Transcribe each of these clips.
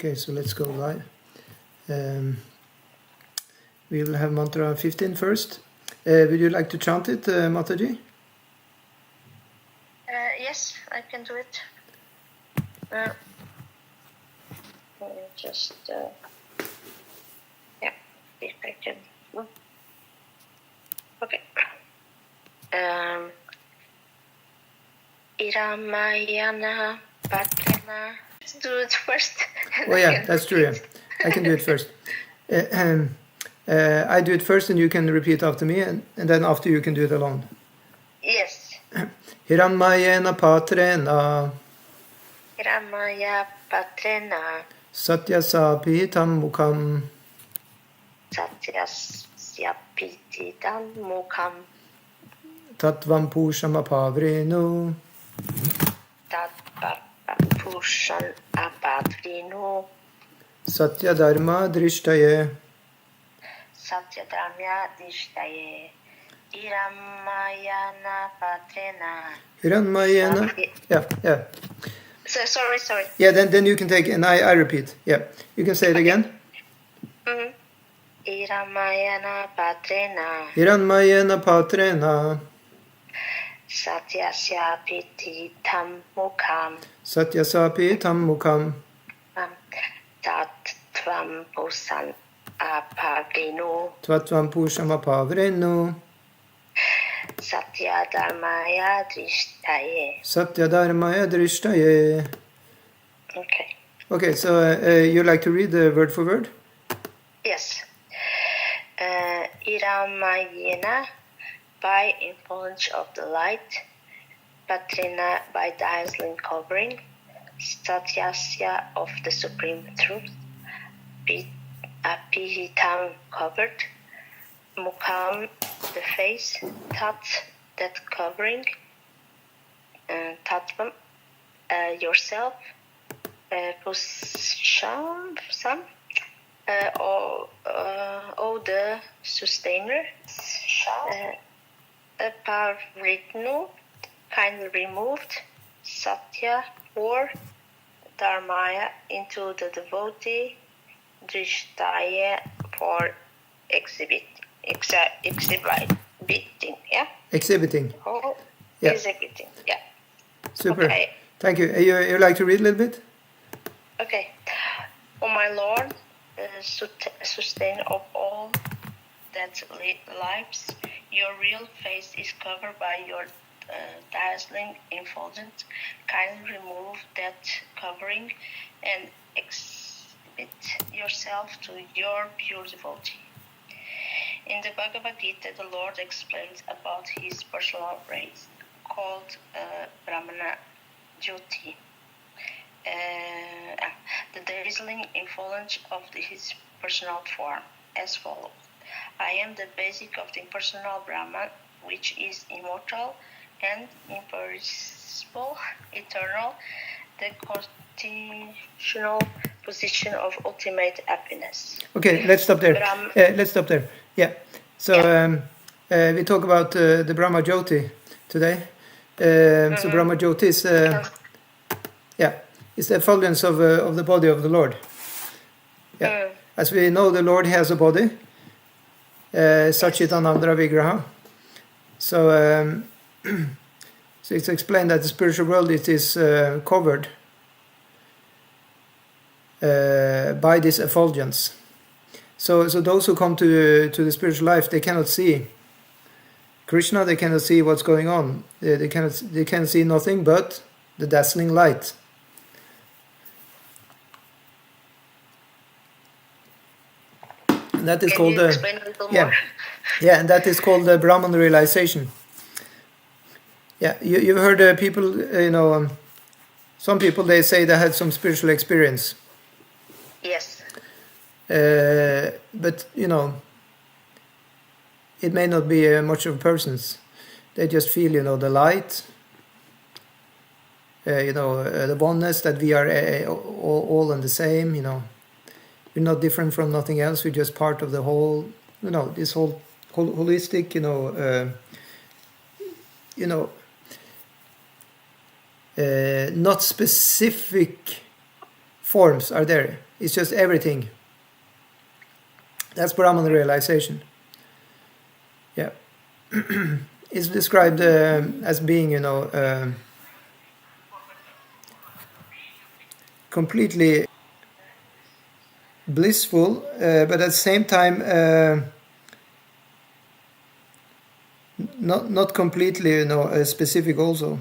Okay, so let's go live. We will have mantra 15 first. Would you like to chant it, Mataji? Yes, I can do it. Just, if I can. Okay. Iramayana Patrana. Let's do it first. Oh yeah, that's true. Yeah. I can do it first. I do it first and you can repeat after me, and then after you can do it alone. Yes. Hiranmayena Patrena Hiramaya Patrena Satyasapitam Mukham Satyasyapitam Mukham Tattvam Pusham Apavrenu Pushan Apadrinu Satya Dharma Drishtaye Satya Dharma Drishtaye Iramayana Patrena. Hiranmayena. Yeah. So, sorry. Yeah, then you can take, and I repeat. Yeah, you can say it again. Mm-hmm. Iramayana Patrena Hiranmayena Patrena Satyasyapitam Mukham Satyasapitam Mukham Tattvam Pusan Apavrinu Tattvam Pusham Apavrenu Satya Dharmaya Drishtaye. Satya Dharmaya Drishtaye. Okay, so you like to read the word for word? Yes. Iramayena by influence of the light, Patrina by dazzling covering, Satyasya of the supreme truth, Apihitam covered, Mukham the face, Tat that covering, Tattvam yourself, Pusham some, the sustainer, Pavrinu kindly removed, Satya or Dharmaya into the devotee, Drishtaya for exhibiting, yeah? Exhibiting. Oh, yeah. Exhibiting, yeah. Super. Okay. Thank you. You like to read a little bit? Okay. O my Lord, sustainer of all that lives, your real face is covered by your dazzling effulgence. Kindly remove that covering and exhibit yourself to your pure devotee. In the Bhagavad Gita, the Lord explains about his personal race, called Brahmana Jyoti. The dazzling influence of his personal form as follows. I am the basic of the impersonal Brahman, which is immortal and imperishable, eternal, the constitutional position of ultimate happiness. Okay, let's stop there. Yeah. So we talk about the Brahma Jyoti today. So Brahma Jyoti is it's the effulgence of the body of the Lord. Yeah. As we know, the Lord has a body. Sachitanandra Vigraha. So it's explained that the spiritual world is covered by this effulgence. So those who come to the spiritual life, they cannot see Krishna. They cannot see what's going on. They can see nothing but the dazzling light. And that is called and that is called the Brahman realization. Yeah, you've heard people, some people, they say they had some spiritual experience. Yes. But, it may not be much of persons. They just feel, the light, the oneness, that we are all in the same, We're not different from nothing else. We're just part of the whole, this whole holistic, not specific forms are there. It's just everything. That's Brahman realization. Yeah. It's described as being, completely blissful, but at the same time not completely, specific also.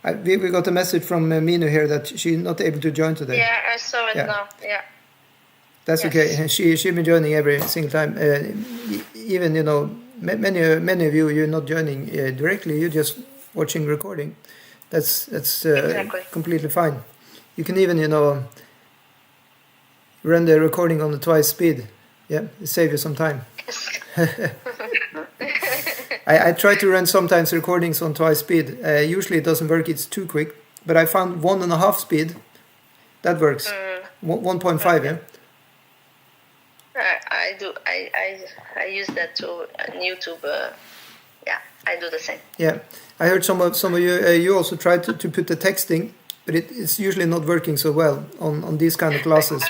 We got a message from Minu here that she's not able to join today. Yeah, I saw it now. Yeah. That's okay. She's been joining every single time. Even many of you're not joining directly. You're just watching recording. That's Exactly. completely fine. You can even run the recording on the twice speed. Yeah, it saves you some time. I try to run sometimes recordings on twice speed. Usually it doesn't work. It's too quick. But I found 1.5 speed. That works. 1.5. Yeah. I do. I use that too on YouTube. I do the same. Yeah, I heard some of you. You also tried to put the texting, but it's usually not working so well on these kind of classes.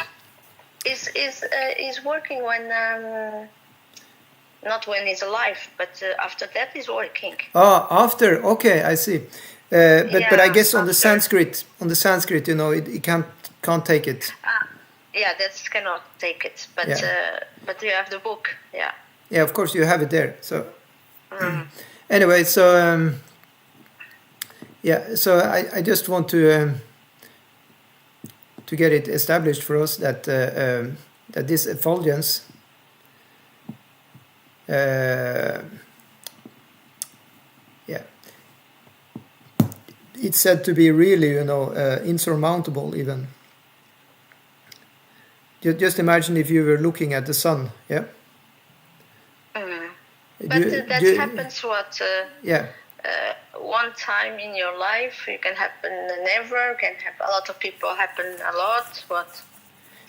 Is working when not when it's alive, but after that is working. After, okay, I see. But I guess on the Sanskrit, it can't take it. That cannot take it. But but you have the book. Yeah. Yeah, of course you have it there. So anyway, so so I just want to get it established for us that that this effulgence it's said to be really insurmountable even. Just imagine if you were looking at the sun, yeah. But that happens one time in your life. It can happen never. Can happen. A lot of people happen a lot. What?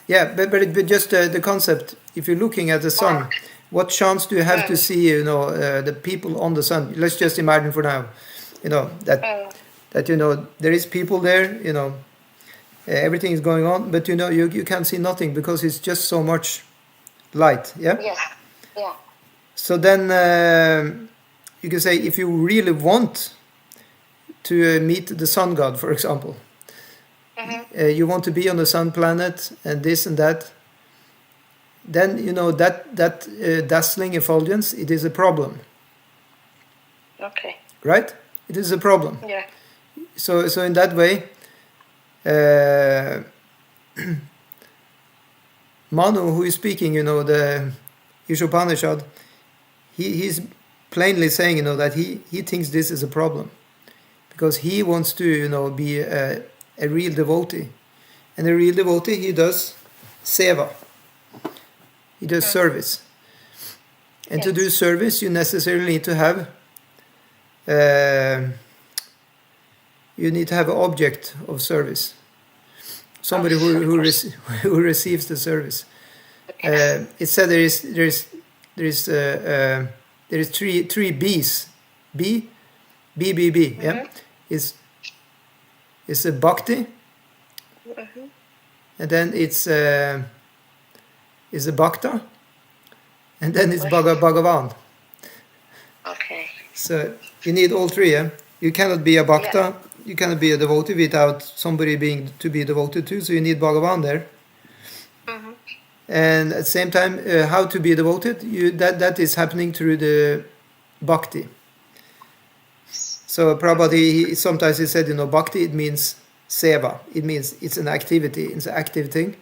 Yeah, but just the concept. If you're looking at the sun, what chance do you have to see? The people on the sun. Let's just imagine for now, that there is people there. Everything is going on, but you can't see nothing because it's just so much light. Yeah. Yes. Yeah. So then you can say, if you really want to meet the sun god, for example, you want to be on the sun planet and this and that, then that dazzling effulgence, it is a problem. Okay. Right? It is a problem. Yeah. So in that way, Manu, who is speaking, the Īśopaniṣad, he's plainly saying, that he thinks this is a problem, because he wants to, be a real devotee, and a real devotee, he does seva, he does service, and to do service, you necessarily need to have an object of service, somebody who receives the service. It said there is three B's. B. Yeah, is a bhakti, and then it's a bhakta, and then it's Bhagavan. Okay. So you need all three. Yeah? You cannot be a bhakta, you cannot be a devotee without somebody being to be devoted to. So you need Bhagavan there. And at the same time, how to be devoted? That is happening through the bhakti. So Prabhupada, sometimes he said, bhakti, it means seva. It means it's an activity, it's an active thing.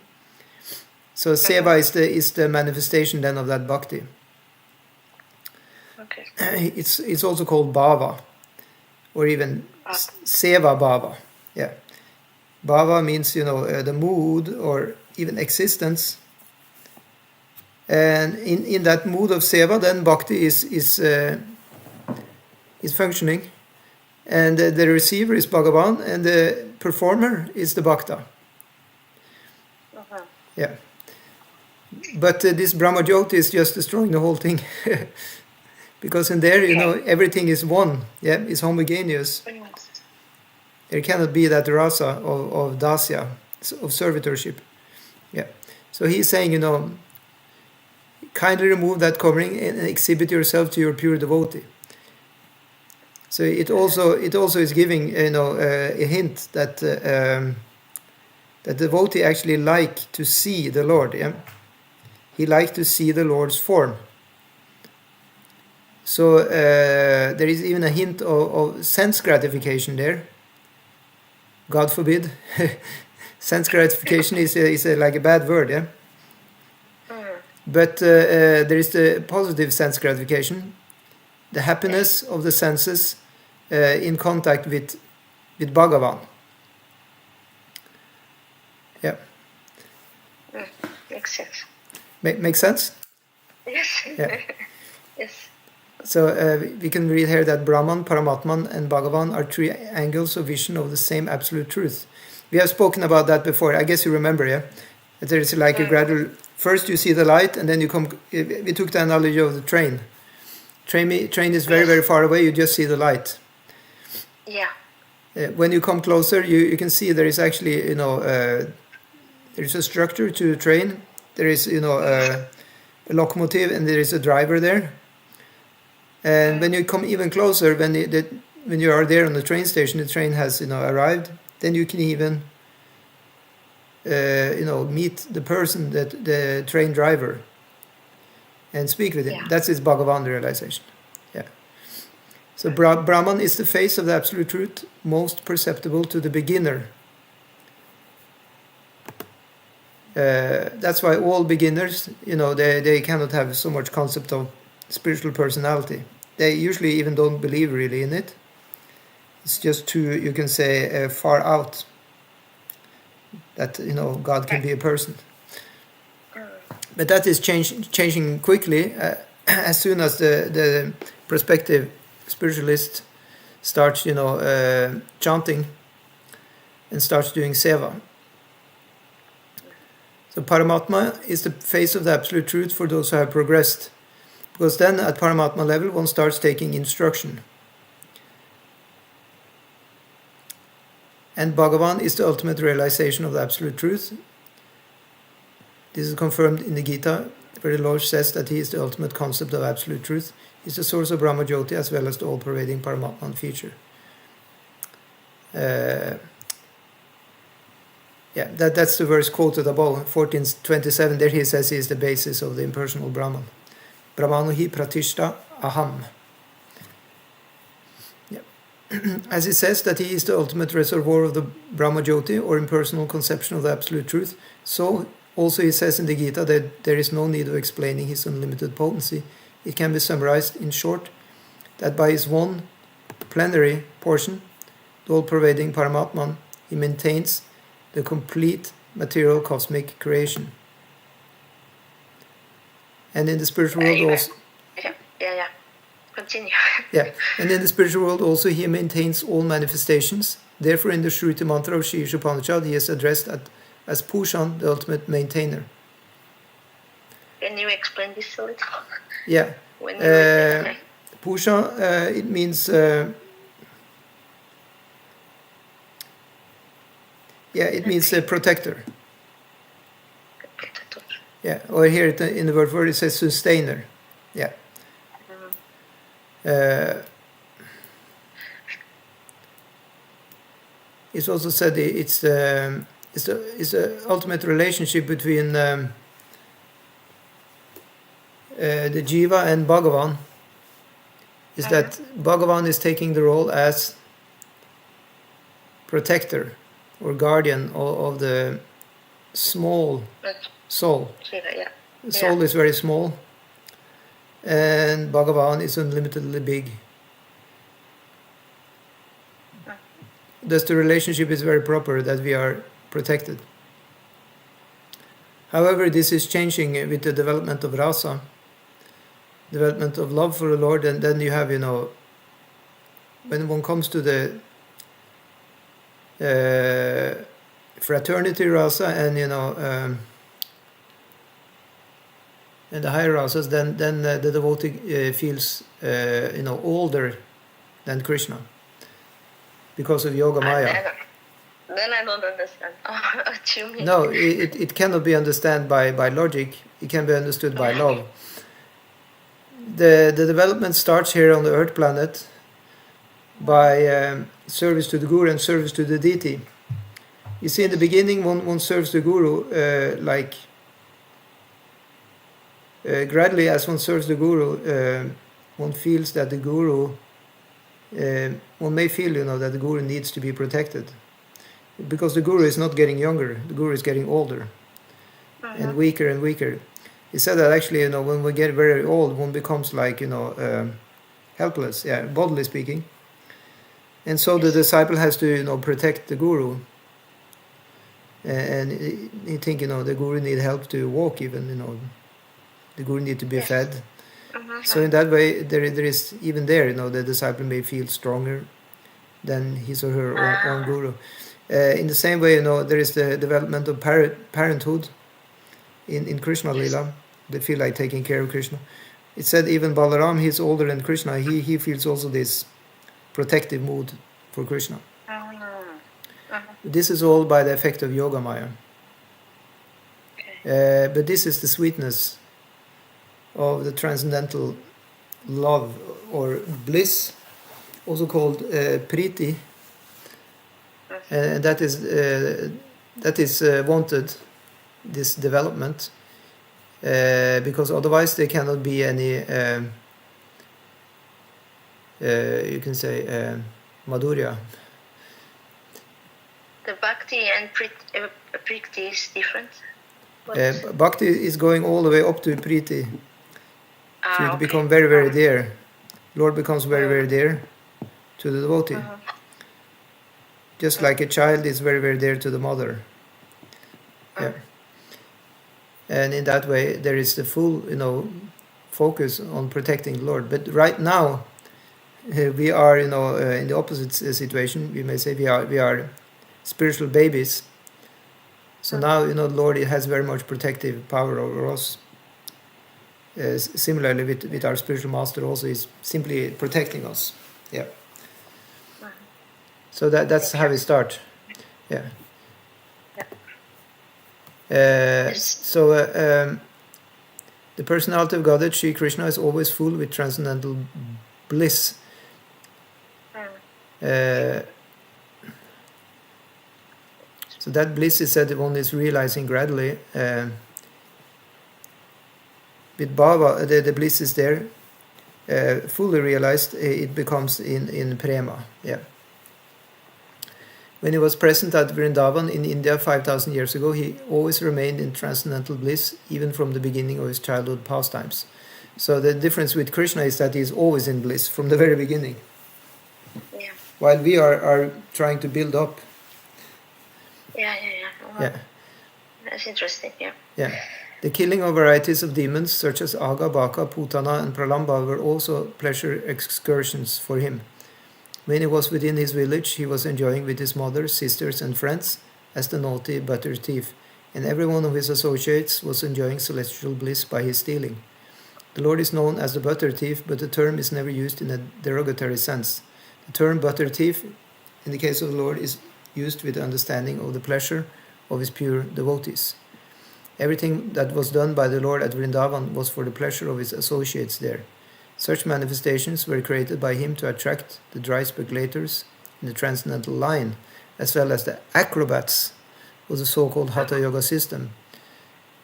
So seva is the manifestation then of that bhakti. Okay. It's also called bhava, or even seva bhava. Yeah. Bhava means, the mood or even existence. And in that mood of seva, then bhakti is functioning, and the receiver is Bhagavan, and the performer is the bhakta. Yeah. But this Brahma Jyoti is just destroying the whole thing, because in there, everything is one. Yeah, it's homogeneous. There cannot be that rasa of dasya, of servitorship. Yeah. So he's saying, kindly remove that covering and exhibit yourself to your pure devotee. So it also is giving a hint that the devotee actually like to see the Lord. Yeah? He likes to see the Lord's form. So there is even a hint of sense gratification there. God forbid. Sense gratification is like a bad word, yeah. But there is the positive sense gratification, the happiness of the senses in contact with Bhagavan. Yeah. Makes sense. Makes sense? Yes. Yeah. Yes. So we can read here that Brahman, Paramatman, and Bhagavan are three angles of vision of the same absolute truth. We have spoken about that before. I guess you remember, yeah? That there is like a gradual. First you see the light, and then you come. We took the analogy of the train. Train is very, very far away. You just see the light. Yeah. When you come closer, you can see there is actually there is a structure to the train. There is a locomotive, and there is a driver there. And when you come even closer, when you are there on the train station, the train has arrived. Then you can even meet the person, the train driver, and speak with him. Yeah. That's his Bhagavan realization. Yeah. So Brahman is the face of the absolute truth, most perceptible to the beginner. That's why all beginners, they cannot have so much concept of spiritual personality. They usually even don't believe really in it. It's just too, you can say, far out that God can be a person. But that is changing quickly as soon as the prospective spiritualist starts chanting and starts doing seva. So Paramatma is the face of the absolute truth for those who have progressed, because then at Paramatma level one starts taking instruction. And Bhagavan is the ultimate realization of the absolute truth. This is confirmed in the Gita, where the Lord says that he is the ultimate concept of absolute truth. He is the source of Brahma Jyoti as well as the all-pervading Paramatman feature. That's the verse quoted above, 14:27. There he says he is the basis of the impersonal Brahman. Brahmanohi pratishta aham. As he says that he is the ultimate reservoir of the Brahma Jyoti, or impersonal conception of the absolute truth, so also he says in the Gita that there is no need of explaining his unlimited potency. It can be summarized in short that by his one plenary portion, the all-pervading Paramatman, he maintains the complete material cosmic creation. And in the spiritual world also... Yeah. Continue. Yeah, and in the spiritual world also he maintains all manifestations. Therefore in the Shruti mantra of Śrī Īśopaniṣad he is addressed as Pushan, the ultimate maintainer. Can you explain this a little? Yeah. Pusha, it means... it means protector. Protector. Yeah, or here in the word it says sustainer. Yeah. It's also said it's the ultimate relationship between the Jiva and Bhagavan. Is that Bhagavan is taking the role as protector or guardian of the small soul. The soul is very small, and Bhagavan is unlimitedly big. Thus the relationship is very proper, that we are protected. However, this is changing with the development of rasa, development of love for the Lord, and then you have, when one comes to the fraternity rasa and and the higher rasas, then the devotee feels older than Krishna. because of Yoga Maya. Then I don't understand what you mean. No, it cannot be understood by logic. It can be understood by love. The development starts here on the earth planet by service to the Guru and service to the deity. You see, in the beginning, one serves the Guru gradually, as one serves the Guru, one feels that the Guru, one may feel, that the Guru needs to be protected. Because the Guru is not getting younger, the Guru is getting older and weaker and weaker. He said that actually, when we get very old, one becomes helpless, bodily speaking. And so the disciple has to, protect the Guru. And he think, the Guru need help to walk even, the Guru need to be fed. So in that way, there is, even there, the disciple may feel stronger than his or her own Guru. In the same way, there is the development of parenthood in Krishna Lila. They feel like taking care of Krishna. It said even Balaram, he's older than Krishna, he feels also this protective mood for Krishna. This is all by the effect of Yoga Maya. But this is the sweetness of the transcendental love or bliss, also called priti. And that is wanted, this development, because otherwise there cannot be any, you can say, madhurya. The bhakti and priti is different? Bhakti is going all the way up to priti. So it becomes very, very dear. Lord becomes very, very dear to the devotee. Just like a child is very, very dear to the mother. Yeah. And in that way, there is the full, focus on protecting the Lord. But right now, we are, in the opposite situation. We may say we are spiritual babies. So now, the Lord has very much protective power over us. Similarly, with our spiritual master also, is simply protecting us. Yeah. So that's how we start. Yeah. So the personality of Godhead, Shri Krishna, is always full with transcendental bliss. So that bliss is said that one is realizing gradually. With Bhava, the bliss is there, fully realized. It becomes in prema. Yeah. When he was present at Vrindavan in India 5,000 years ago, he always remained in transcendental bliss, even from the beginning of his childhood pastimes. So the difference with Krishna is that he is always in bliss from the very beginning. Yeah. While we are trying to build up. Yeah. Yeah. That's interesting, yeah. Yeah. The killing of varieties of demons, such as Aga, Baka, Putana, and Pralamba, were also pleasure excursions for him. When he was within his village, he was enjoying with his mother, sisters, and friends as the naughty butter thief, and every one of his associates was enjoying celestial bliss by his stealing. The Lord is known as the butter thief, but the term is never used in a derogatory sense. The term butter thief, in the case of the Lord, is used with the understanding of the pleasure of his pure devotees. Everything that was done by the Lord at Vrindavan was for the pleasure of his associates there. Such manifestations were created by him to attract the dry speculators in the transcendental line, as well as the acrobats of the so-called Hatha Yoga system,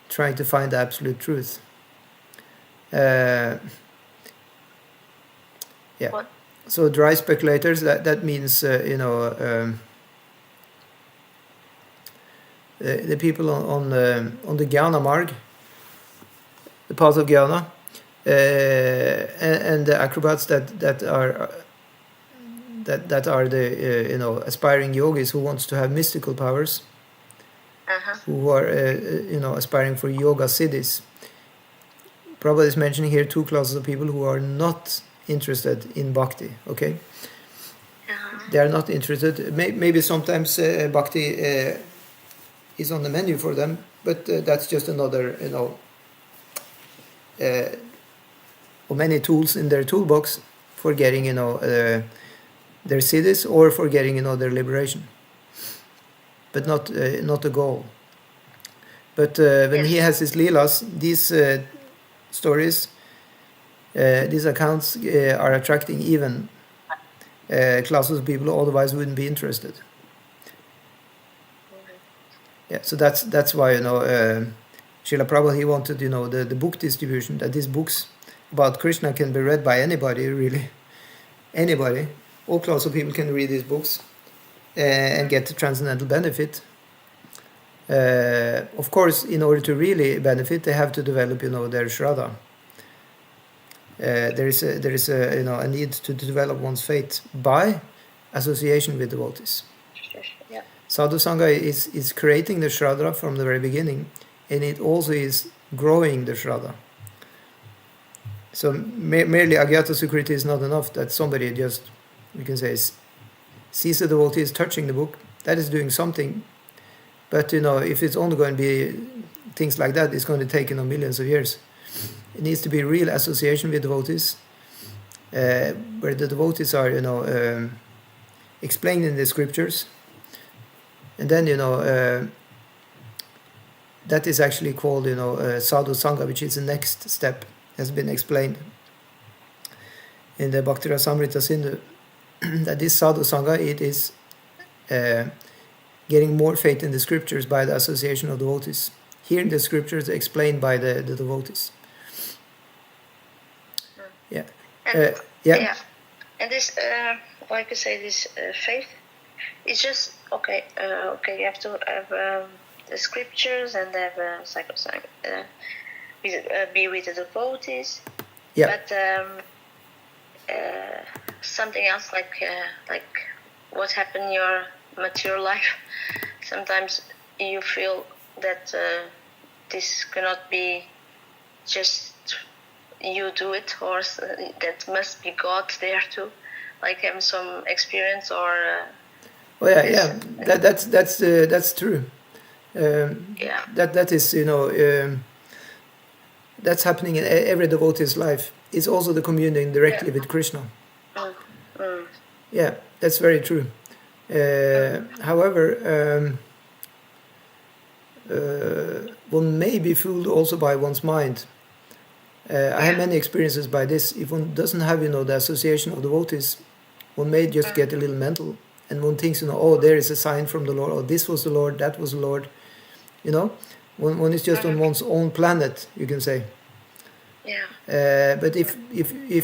trying to find the absolute truth. So dry speculators, that means, the people on the Jnana Marg, the path of Jnana, and the acrobats that are the aspiring yogis who wants to have mystical powers, who are aspiring for yoga siddhis. Prabhupada is mentioning here two classes of people who are not interested in bhakti. Okay, they are not interested. Maybe sometimes bhakti is on the menu for them, but that's just another of many tools in their toolbox for getting, their siddhis or for getting their liberation, but not the goal. But when he has his leelas, these stories, these accounts are attracting even classes of people who otherwise wouldn't be interested. Yeah, so that's why Srila Prabhupada, he wanted the book distribution, that these books about Krishna can be read by anybody, really, anybody. All class of people can read these books and get the transcendental benefit. Of course, in order to really benefit, they have to develop their Shraddha. There is a need to develop one's faith by association with devotees. Yeah. Sadhu Sangha is creating the Shraddha from the very beginning, and it also is growing the Shraddha. So merely Agyata Sukriti is not enough, that somebody just, we can say, sees the devotee is touching the book. That is doing something. But if it's only going to be things like that, it's going to take millions of years. It needs to be real association with devotees, where the devotees are explained in the scriptures, and then that is actually called sadhu sangha, which is the next step, has been explained in the Bhakti Rasamrita Sindhu, that this sadhu sangha, it is getting more faith in the scriptures by the association of devotees. Hearing the scriptures explained by the devotees. Yeah. Yeah. And this, like you say, this faith, it's just okay. You have to have the scriptures and have be with the devotees. Yeah. But something else, like what happened in your material life, sometimes you feel that this cannot be just you do it, or that must be God there too, like having some experience or. That's true. That is that's happening in every devotee's life. It's also the communing directly with Krishna. Yeah, that's very true. However, one may be fooled also by one's mind. I have many experiences by this. If one doesn't have the association of devotees, one may just get a little mental, and one thinks there is a sign from the Lord, or this was the Lord, that was the Lord. One is just on one's own planet, you can say. Yeah. But if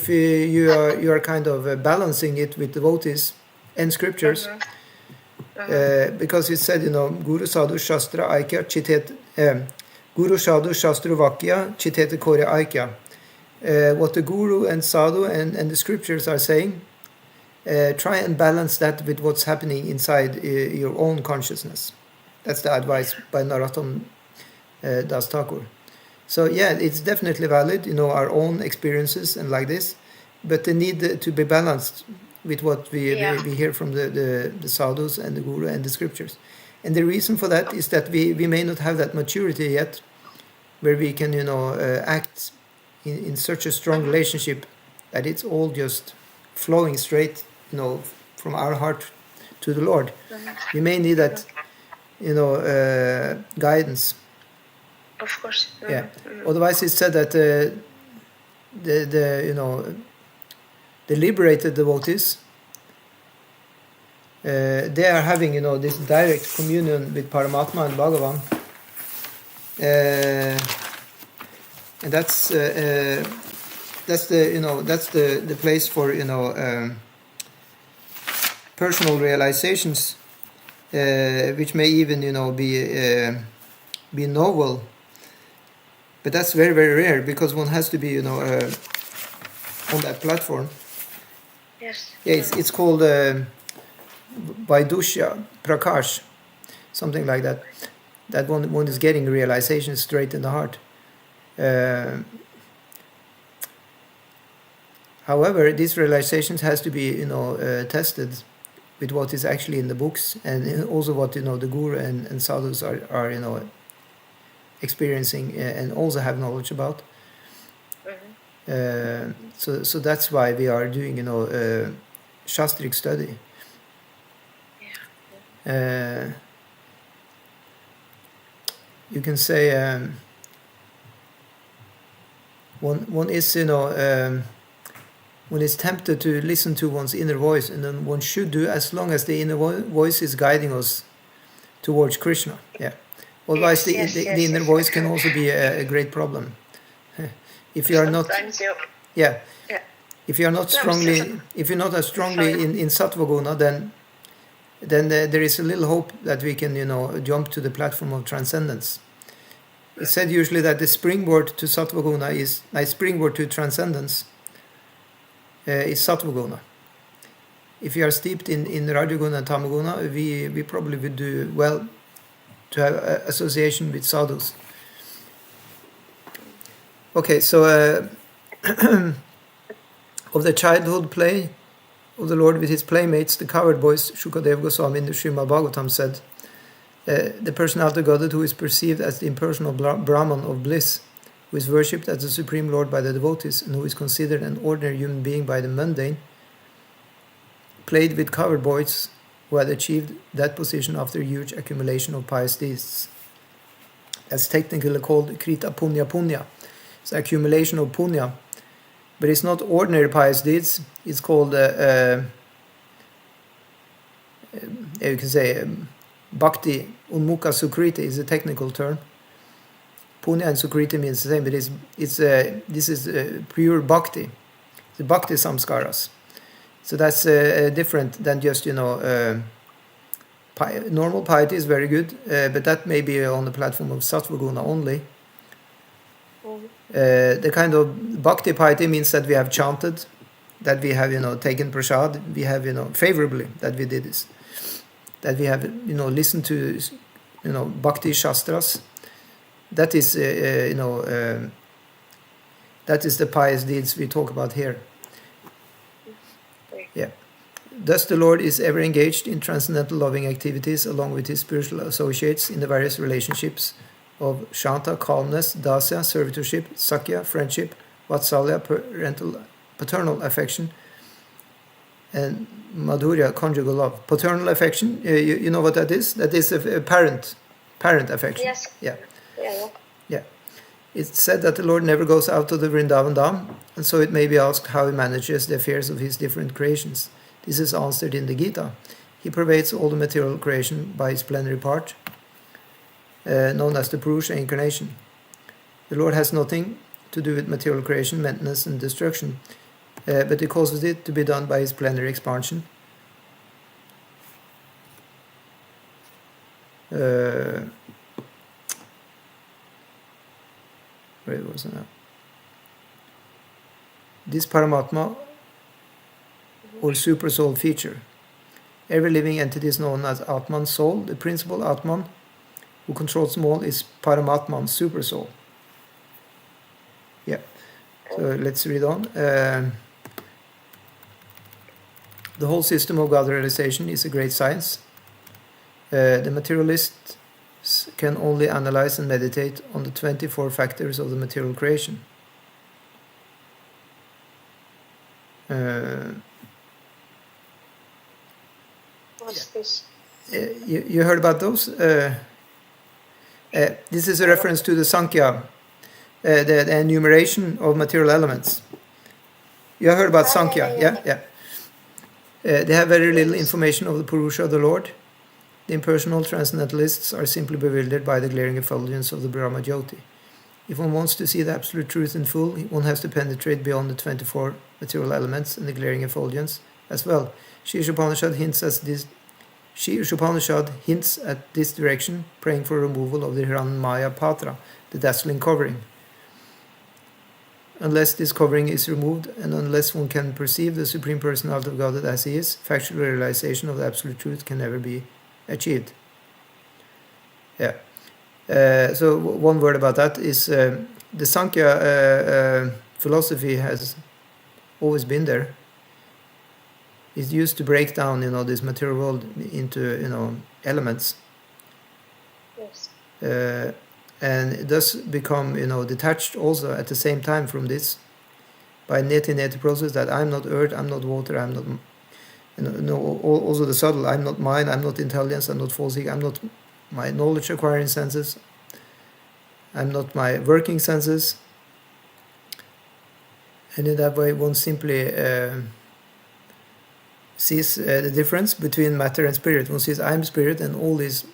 you are kind of balancing it with devotees and scriptures, because it said Guru Sadhu Shastra Aikya Chitet Guru Sadhu Shastra Vakya Chitet Kore Aikya. What the Guru and Sadhu and the scriptures are saying, try and balance that with what's happening inside your own consciousness. That's the advice by Narottam Das Thakur. So it's definitely valid, our own experiences and like this, but they need to be balanced with what we hear from the sadhus and the guru and the scriptures. And the reason for that is that we may not have that maturity yet, where we can act in such a strong relationship that it's all just flowing straight from our heart to the Lord. We may need that guidance. Of course. Yeah. Otherwise, it's said that the liberated devotees, they are having this direct communion with Paramatma and Bhagavan, and that's the place for personal realizations, which may even be novel. But that's very, very rare, because one has to be, on that platform. Yes. Yeah, it's called Vaidusha Prakash, something like that. That one is getting realization straight in the heart. However, these realizations has to be, tested with what is actually in the books, and also what the guru and sadhus are experiencing and also have knowledge about. Mm-hmm. So that's why we are doing shastric study. You can say one is, one is tempted to listen to one's inner voice, and then one should do as long as the inner voice is guiding us towards Krishna. Yeah. Otherwise, the inner voice can also be a great problem. If you are not, if you are not strongly, if you're not as strongly in sattva guna, then there is a little hope that we can, jump to the platform of transcendence. It's said usually that the springboard to sattva guna is, like springboard to transcendence, is sattva guna. If you are steeped in rajaguna and tamaguna, we probably would do well to have association with sadhus. Okay, so of the childhood play of the Lord with his playmates, the cowherd boys, Shukadeva Goswami in the Srimad Bhagavatam said, the personality of Godhead who is perceived as the impersonal Brahman of bliss, who is worshipped as the Supreme Lord by the devotees, and who is considered an ordinary human being by the mundane, played with cowherd boys who had achieved that position after a huge accumulation of pious deeds. That's technically called Krita Punya Punya. It's accumulation of punya, but it's not ordinary pious deeds. It's called, you can say, Bhakti Unmukha Sukriti is a technical term. Punya and Sukriti means the same, but this is pure Bhakti, the Bhakti Samskaras. So that's different than just, normal piety is very good, but that may be on the platform of Sattva Guna only. The kind of bhakti piety means that we have chanted, that we have, taken prasad, we have, favorably that we did this, that we have, listened to, bhakti shastras. That is, that is the pious deeds we talk about here. Yeah. Thus the Lord is ever engaged in transcendental loving activities along with his spiritual associates in the various relationships of Shanta, calmness, Dasya, servitorship, Sakya, friendship, Vatsalya, paternal affection, and Madhurya, conjugal love. Paternal affection, you know what that is? That is a parent affection. Yes. Yeah. Yeah. It's said that the Lord never goes out of the Vrindavan Dham, and so it may be asked how he manages the affairs of his different creations. This is answered in the Gita. He pervades all the material creation by his plenary part, known as the Purusha incarnation. The Lord has nothing to do with material creation, maintenance and destruction, but he causes it to be done by his plenary expansion. Where was it now? This Paramatma, or super soul feature. Every living entity is known as Atman, soul. The principal Atman, who controls them all, is Paramatman, super soul. Yeah. So let's read on. The whole system of God realization is a great science. The materialists can only analyze and meditate on the 24 factors of the material creation. What's this? You heard about those? This is a reference to the Sankhya, the enumeration of material elements. You heard about Sankhya, yeah. They have very little information of the Purusha of the Lord. The impersonal transcendentalists are simply bewildered by the glaring effulgence of the Brahma Jyoti. If one wants to see the absolute truth in full, one has to penetrate beyond the 24 material elements and the glaring effulgence as well. Śrī Īśopaniṣad hints at this direction, praying for removal of the Hiranmaya Patra, the dazzling covering. Unless this covering is removed, and unless one can perceive the Supreme Personality of Godhead as he is, factual realization of the absolute truth can never be achieved. Yeah. So one word about that is the Sankhya philosophy has always been there. It's used to break down, this material world into, elements. Yes. And it does become, detached also at the same time from this by neti process that I'm not earth, I'm not water, I'm not And also the subtle, I'm not mind, I'm not intelligence, I'm not false ego, I'm not my knowledge acquiring senses, I'm not my working senses. And in that way one simply sees the difference between matter and spirit. One sees I'm spirit and all these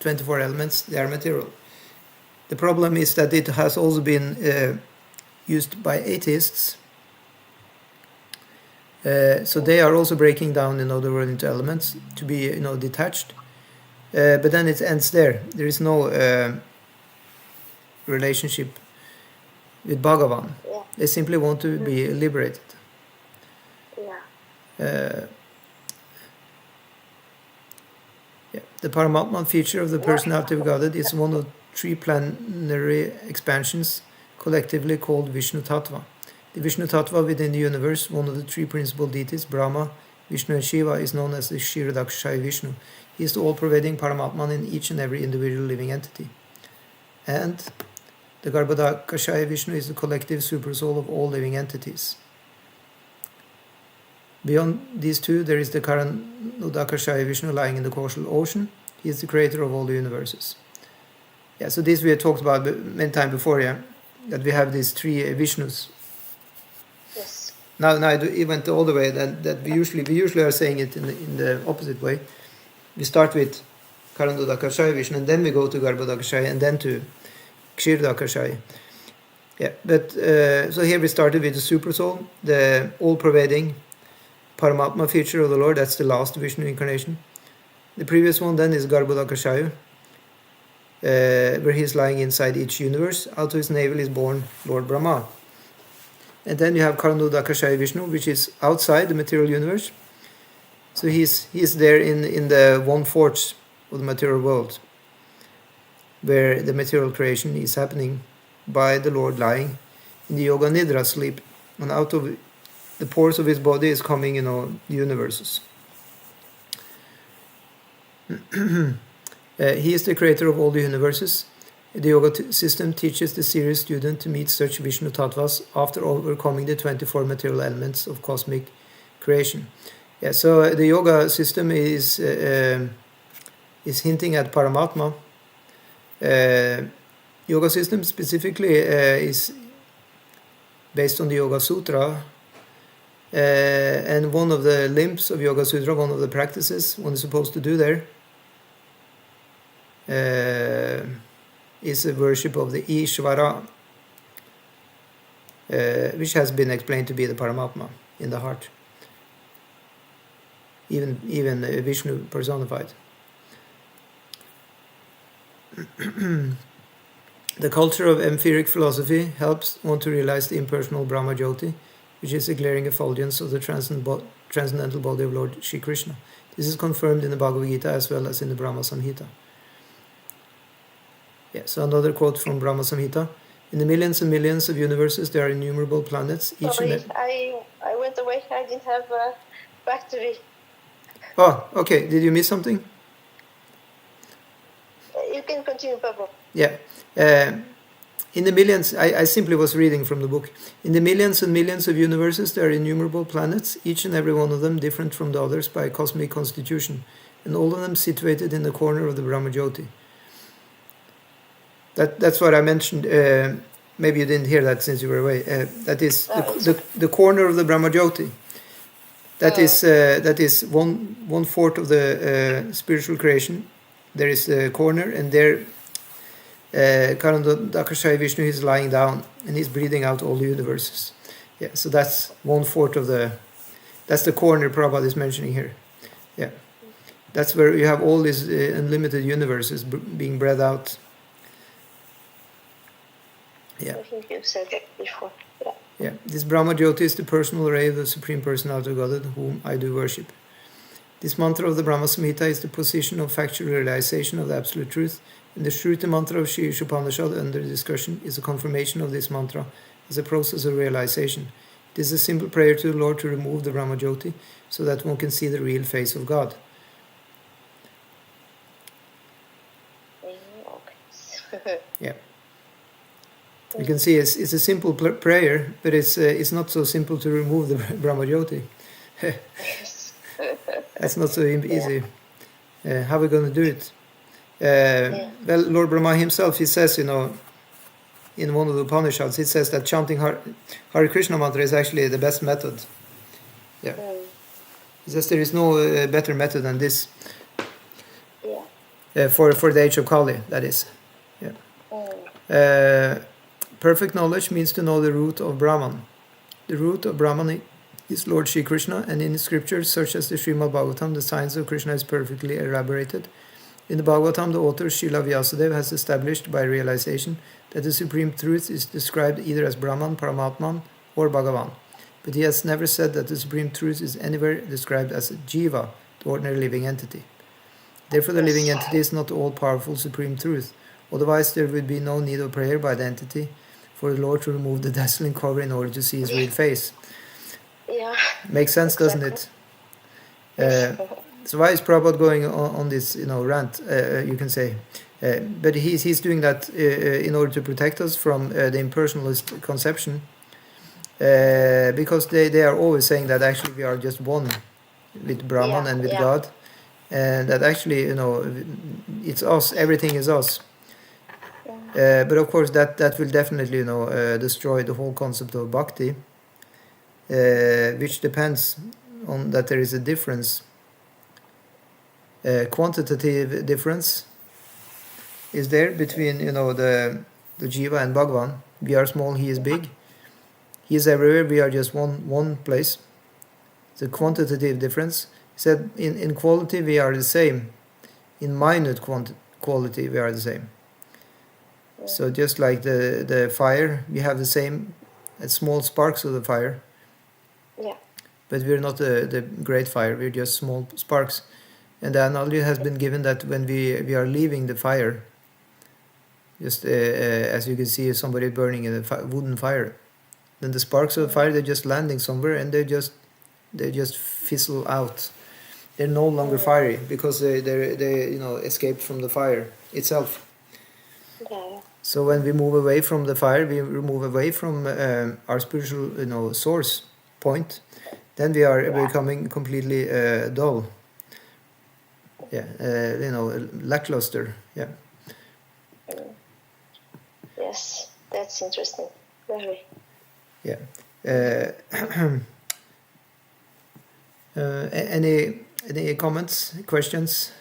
24 elements, they are material. The problem is that it has also been used by atheists. So they are also breaking down, the world into elements to be, detached. But then it ends there. There is no relationship with Bhagavan. Yeah. They simply want to be liberated. Yeah. The Paramatma feature of the personality of Godhead is one of three planetary expansions collectively called Vishnu Tattva. The Vishnu Tattva within the universe, one of the three principal deities, Brahma, Vishnu and Shiva, is known as the Śrī Īśopaniṣad Vishnu. He is the all-pervading Paramatman in each and every individual living entity. And the Garbhodakashaya Vishnu is the collective supersoul of all living entities. Beyond these two, there is the Karanodakashaya Vishnu lying in the causal ocean. He is the creator of all the universes. Yeah, so this we had talked about many times before, that we have these three Vishnus. Yes. Now it went all the way that we usually are saying it in the opposite way. We start with Karanodakashaya Vishnu, and then we go to Garbhodakashaya, and then to Kshirodakashaya. Yeah, but so here we started with the Supersoul, the all-pervading Paramatma feature of the Lord. That's the last Vishnu incarnation. The previous one then is Garbhodakashaya, where he is lying inside each universe. Out of his navel is born Lord Brahma. And then you have Karanodakashaya Vishnu, which is outside the material universe. So he's there in the 1/4 of the material world, where the material creation is happening by the Lord lying in the Yoga Nidra sleep. And out of the pores of his body is coming, universes. He is the creator of all the universes. The yoga system teaches the serious student to meet such Vishnu Tattvas after overcoming the 24 material elements of cosmic creation. Yeah, so the yoga system is hinting at Paramatma. Yoga system specifically is based on the Yoga Sutra, and one of the limbs of Yoga Sutra, one of the practices one is supposed to do there, is a worship of the Ishvara, which has been explained to be the Paramatma in the heart, even Vishnu personified. The culture of empiric philosophy helps one to realize the impersonal Brahma Jyoti, which is a glaring effulgence of the transcendental body of Lord Shri Krishna. This is confirmed in the Bhagavad Gita as well as in the Brahma Samhita. Yeah, so another quote from Brahma Samhita. In the millions and millions of universes, there are innumerable planets. Sorry, I went away. I didn't have a battery. Oh, okay. Did you miss something? You can continue, Pablo. Yeah. In the millions, I simply was reading from the book. In the millions and millions of universes, there are innumerable planets, each and every one of them different from the others by cosmic constitution, and all of them situated in the corner of the Brahma Jyoti. That's what I mentioned. Maybe you didn't hear that since you were away. That is the corner of the Brahma Jyoti. That is 1/4 of the spiritual creation. There is a corner, and there Karanodakashaya Vishnu is lying down, and he's breathing out all the universes. Yeah, so that's 1/4 of that's the corner Prabhupada is mentioning here. Yeah, that's where you have all these unlimited universes being breathed out. Yeah. I think you've said that before. Yeah. This Brahma Jyoti is the personal ray of the Supreme Personality of Godhead, whom I do worship. This mantra of the Brahma Samhita is the position of factual realization of the Absolute Truth, and the Shruti mantra of Śrī Īśopaniṣad under discussion is a confirmation of this mantra as a process of realization. It is a simple prayer to the Lord to remove the Brahma Jyoti so that one can see the real face of God. Okay. Yeah. You can see it's a simple prayer, but it's not so simple to remove the Brahma Jyoti. Yes. That's not so easy. How are we going to do it? Well, Lord Brahma himself, he says, in one of the Upanishads, he says that chanting Hare Krishna mantra is actually the best method. Yeah. He says there is no better method than this. For the age of Kali, that is. Yeah. Perfect knowledge means to know the root of Brahman. The root of Brahman is Lord Shri Krishna, and in scriptures such as the Srimad Bhagavatam, the science of Krishna is perfectly elaborated. In the Bhagavatam, the author Srila Vyasadeva has established by realization that the supreme truth is described either as Brahman, Paramatman, or Bhagavan. But he has never said that the supreme truth is anywhere described as Jiva, the ordinary living entity. Therefore, the living entity is not the all-powerful supreme truth. Otherwise, there would be no need of prayer by the entity for the Lord to remove the dazzling cover in order to see his real face. Yeah. Makes sense, doesn't it? So why is Prabhupada going on this, rant? You can say, but he's doing that in order to protect us from the impersonalist conception, because they are always saying that actually we are just one with Brahman and with God, and that actually it's us. Everything is us. But of course that will definitely destroy the whole concept of bhakti, which depends on that there is a difference. Quantitative difference is there between the Jiva and Bhagavan. We are small, he is big. He is everywhere, we are just one place. It's a quantitative difference. He said in quality we are the same. In minute quality we are the same. So just like the fire, we have the same small sparks of the fire. Yeah. But we're not the great fire, we're just small sparks. And the analogy has been given that when we are leaving the fire, just as you can see somebody burning in a wooden fire, then the sparks of the fire, they're just landing somewhere and they just fizzle out. They're no longer fiery because they escaped from the fire itself. Okay. So when we move away from the fire, we move away from our spiritual source point, then we are becoming completely dull. Lackluster. Yeah. Yes, that's interesting. Very. Yeah. Any comments, questions?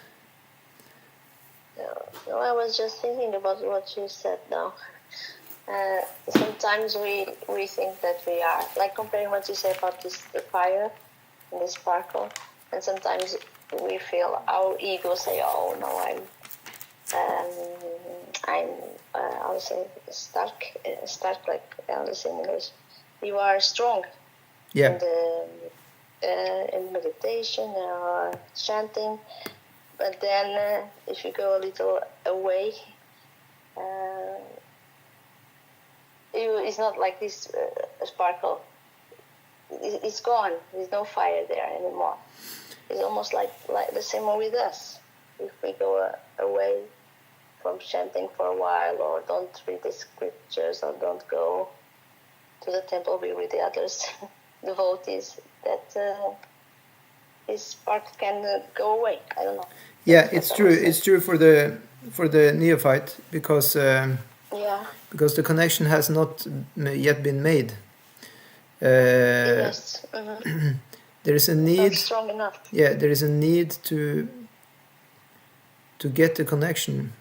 No, I was just thinking about what you said now. Sometimes we think that we are, like comparing what you say about the fire and the sparkle, and sometimes we feel our ego say, "Oh no, I'll say stark like Alice in English. You are strong." Yeah. In meditation or chanting, but then if you go a little away, it's not like this sparkle. It's gone. There's no fire there anymore. It's almost like the same with us. If we go away from chanting for a while, or don't read the scriptures, or don't go to the temple with the others devotees, that his spark can go away. I don't know. Yeah, it's true. It's true for the neophyte because the connection has not yet been made. Yes. Mm-hmm. There is a need. Strong enough. Yeah, there is a need to get the connection.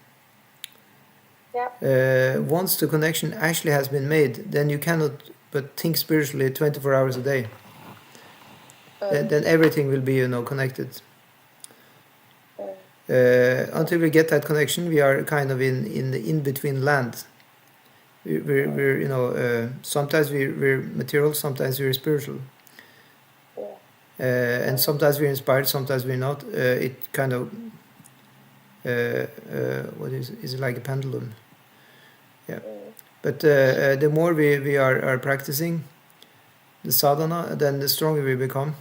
Yeah. Once the connection actually has been made, then you cannot but think spiritually 24 hours a day. Then everything will be, connected. Until we get that connection, we are kind of in the in-between land. We're sometimes we're material, sometimes we're spiritual. And sometimes we're inspired, sometimes we're not. It kind of, what is it like a pendulum? Yeah. But the more we are practicing the sadhana, then the stronger we become.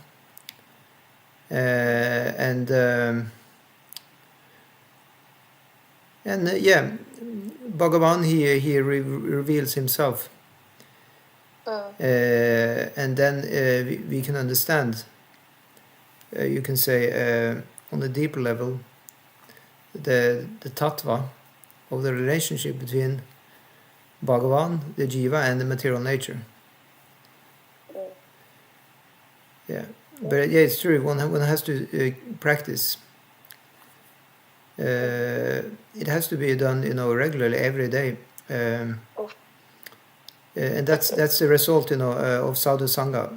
Bhagavan, he reveals himself. And then we can understand you can say, on a deeper level, the tattva of the relationship between Bhagavan, the jiva, and the material nature. Yeah, but yeah, it's true. One has to practice. It has to be done, regularly every day, and that's the result, of sadhu sangha.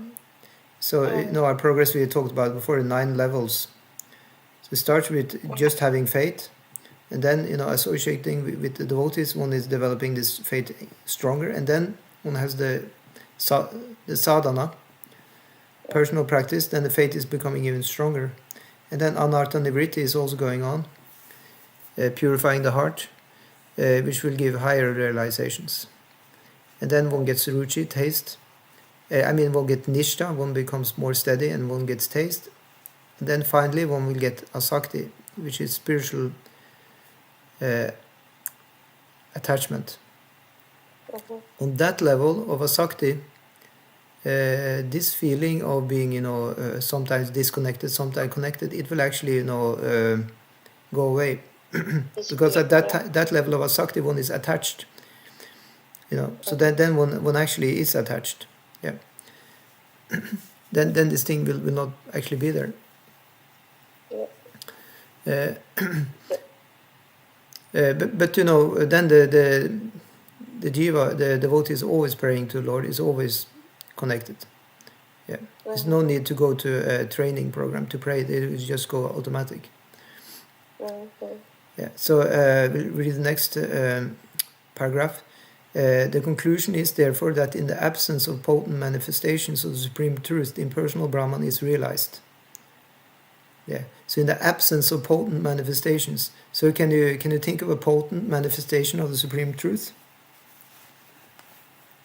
So, our progress we talked about before, 9 levels. So it starts with just having faith, and then, associating with the devotees, one is developing this faith stronger, and then one has the sadhana, personal practice, then the faith is becoming even stronger. And then anartha nivritti is also going on, purifying the heart, which will give higher realizations. And then one gets ruchi, taste. One gets nishta, one becomes more steady, and one gets taste. And then finally one will get asakti, which is spiritual attachment. On that level of asakti, this feeling of being, sometimes disconnected, sometimes connected, it will actually, go away. Because at that level of asakti, one is attached. So then one actually is attached. Yeah. then this thing will not actually be there. But then the jiva, the devotee, is always praying to the Lord, is always connected. Yeah, there's no need to go to a training program to pray. It will just go automatic. Yeah. So we'll read the next paragraph. The conclusion is therefore that in the absence of potent manifestations of the Supreme Truth, the impersonal Brahman is realized. Yeah. So in the absence of potent manifestations, so can you think of a potent manifestation of the Supreme Truth?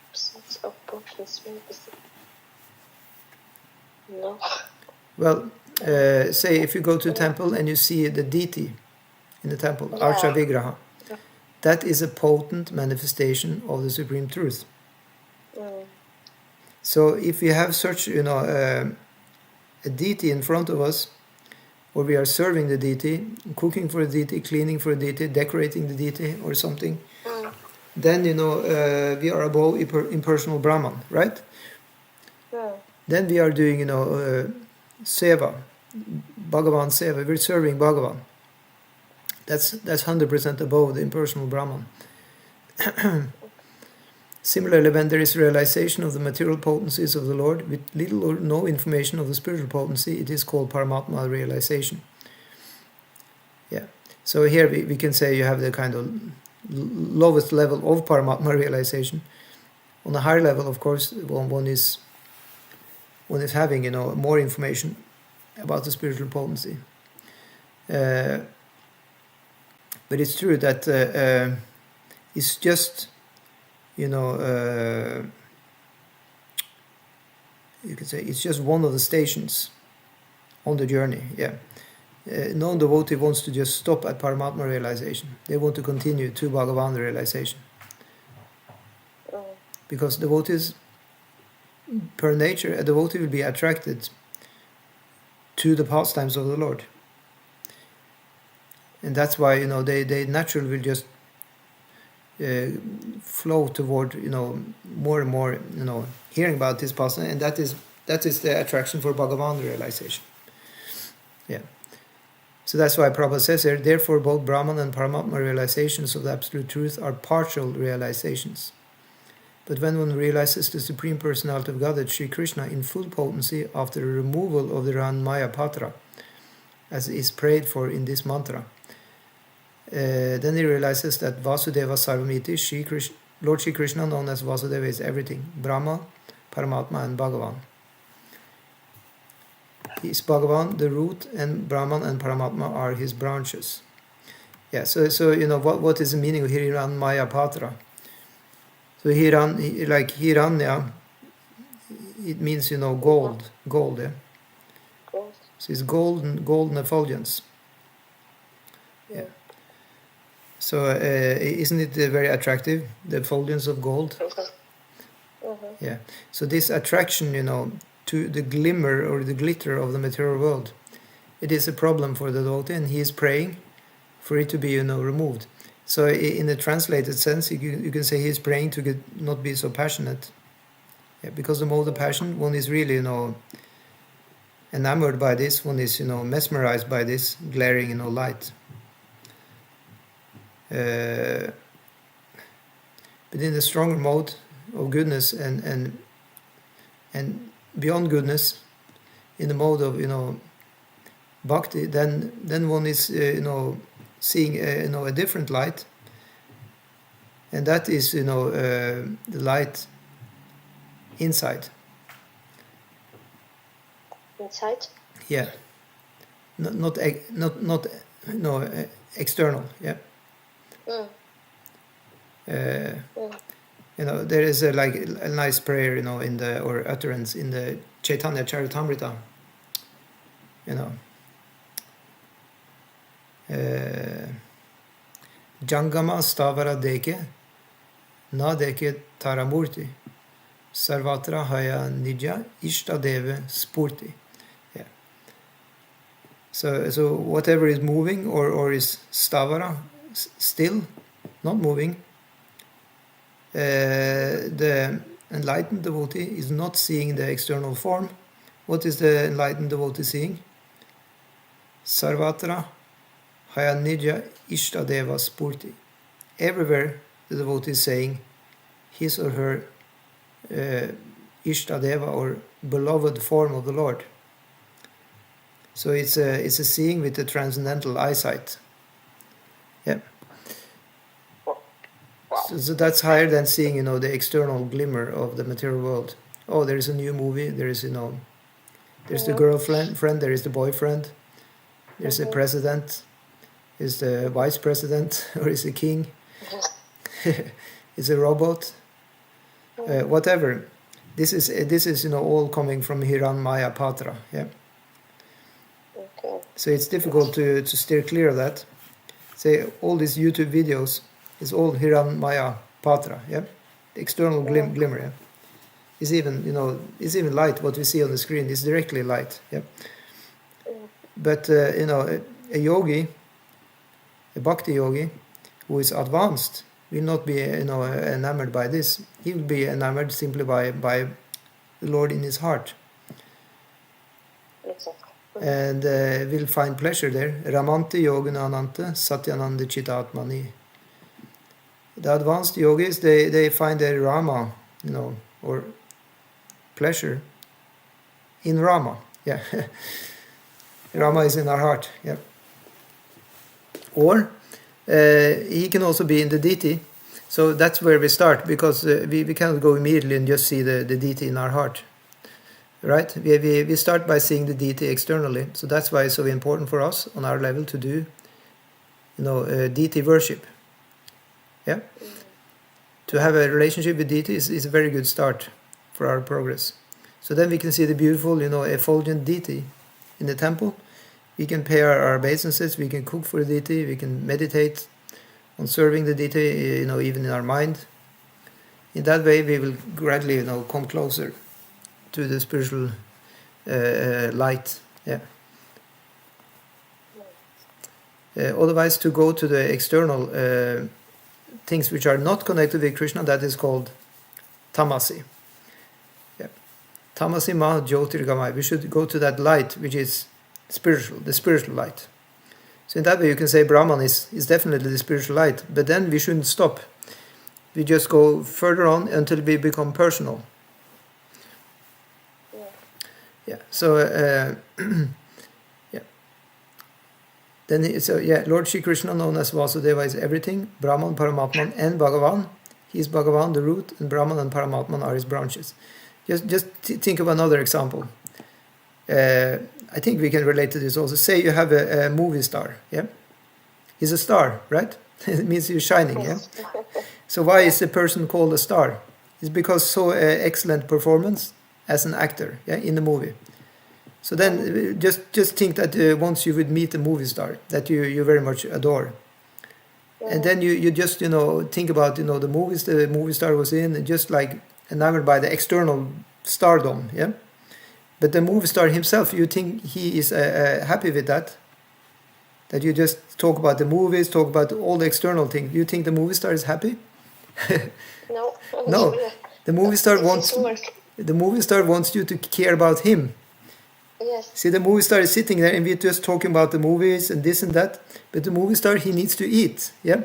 Absence of potent manifestation. No. Well, say if you go to a temple and you see the deity in the temple, Archa Vigraha, that is a potent manifestation of the Supreme Truth. So if we have such, a deity in front of us, or we are serving the deity, cooking for the deity, cleaning for the deity, decorating the deity or something, then, we are above impersonal Brahman, right? Then we are doing, seva, Bhagavan seva, we're serving Bhagavan. That's 100% above the impersonal Brahman. Similarly, when there is realization of the material potencies of the Lord with little or no information of the spiritual potency, it is called Paramatma realization. Yeah. So here we can say you have the kind of lowest level of Paramatma realization. On a higher level, of course, one is having, more information about the spiritual potency. But it's true that it's just, you could say it's just one of the stations on the journey. Yeah. No devotee wants to just stop at Paramatma realization. They want to continue to Bhagavan realization. Because devotees, per nature, a devotee will be attracted to the pastimes of the Lord. And that's why, they naturally will just flow toward, more and more, hearing about this pastime, and that is the attraction for Bhagavan realization. Yeah. So that's why Prabhupada says here, therefore both Brahman and Paramatma realizations of the Absolute Truth are partial realizations. But when one realizes the Supreme Personality of Godhead, Sri Krishna, in full potency after the removal of the Ranmaya Patra, as is prayed for in this mantra, then he realizes that Vasudeva Sarvamiti, Lord Shri Krishna, known as Vasudeva, is everything, Brahma, Paramatma and Bhagavan. He is Bhagavan, the root, and Brahman and Paramatma are his branches. Yeah, so what is the meaning of Hiranmaya Patra? So Hiranya, it means, gold, yeah. So it's golden effulgence. Yeah. So isn't it very attractive, the effulgence of gold? Yeah. So this attraction, to the glimmer or the glitter of the material world, it is a problem for the devotee, and he is praying for it to be, removed. So in a translated sense, you can say he is praying to not be so passionate. Yeah, because the mode of passion, one is really, enamored by this, one is, mesmerized by this glaring, light. But in the stronger mode of goodness and beyond goodness, in the mode of, bhakti, then one is, seeing, a different light, and that is, the light inside. Inside? Yeah. Not external. Yeah. There is a nice prayer, in the, or utterance in the Chaitanya Charitamrita. Jangama stavara deke, na deke taramurti, sarvatra haya nija ishtadeve spurti. Yeah. So whatever is moving or is stavara, still, not moving, the enlightened devotee is not seeing the external form. What is the enlightened devotee seeing? Sarvatra Hayanija Ishtadeva Spurti. Everywhere the devotee is saying his or her Ishtadeva, or beloved form of the Lord. So it's a seeing with the transcendental eyesight. Yeah. So that's higher than seeing, the external glimmer of the material world. Oh, there is a new movie. There is, there's the girlfriend, there is the boyfriend, there's the president, is the vice president, or is the king, is a robot, whatever. This is all coming from Hiranmaya Patra. Yeah. Okay. So it's difficult to steer clear of that. Say all these YouTube videos is all Hiranmaya Patra. Yeah, the external glimmer. Yeah. Is even even light. What we see on the screen is directly light. Yeah. But a yogi, a bhakti yogi, who is advanced, will not be enamored by this. He will be enamored simply by the Lord in his heart, and will find pleasure there. Ramanti yogana ananta satyananda chitatmani. The advanced yogis, they find their Rama, or pleasure in Rama. Yeah. Rama is in our heart. Yeah. Or he can also be in the deity. So that's where we start, because we cannot go immediately and just see the deity in our heart. Right? We start by seeing the deity externally. So that's why it's so important for us on our level to do deity worship. Yeah? To have a relationship with deity is a very good start for our progress. So then we can see the beautiful, effulgent deity in the temple. We can pay our obeisances, we can cook for the deity, we can meditate on serving the deity, even in our mind. In that way, we will gradually, come closer to the spiritual light. Yeah. Otherwise, to go to the external things which are not connected with Krishna, that is called tamasi. Yeah. Tamasi ma jyotirgamaya. We should go to that light which is spiritual, the spiritual light. So in that way you can say Brahman is definitely the spiritual light, but then we shouldn't stop. We just go further on until we become personal. Yeah. So yeah. Then Lord Shri Krishna, known as Vasudeva, is everything. Brahman, Paramatman, and Bhagavan. He is Bhagavan, the root, and Brahman and Paramatman are his branches. Just think of another example. I think we can relate to this also. Say you have a movie star. Yeah, he's a star, right? It means he's shining. Yeah. So why is the person called a star? It's because so excellent performance as an actor, yeah, in the movie. So then just think that once you would meet a movie star that you very much adore, and then you just think about the movies the movie star was in, and just like enamored by the external stardom, yeah. But the movie star himself, you think he is happy with that? That you just talk about the movies, talk about all the external things. You think the movie star is happy? No. No. The movie star wants you to care about him. Yes. See, the movie star is sitting there and we're just talking about the movies and this and that. But the movie star, he needs to eat. Yeah.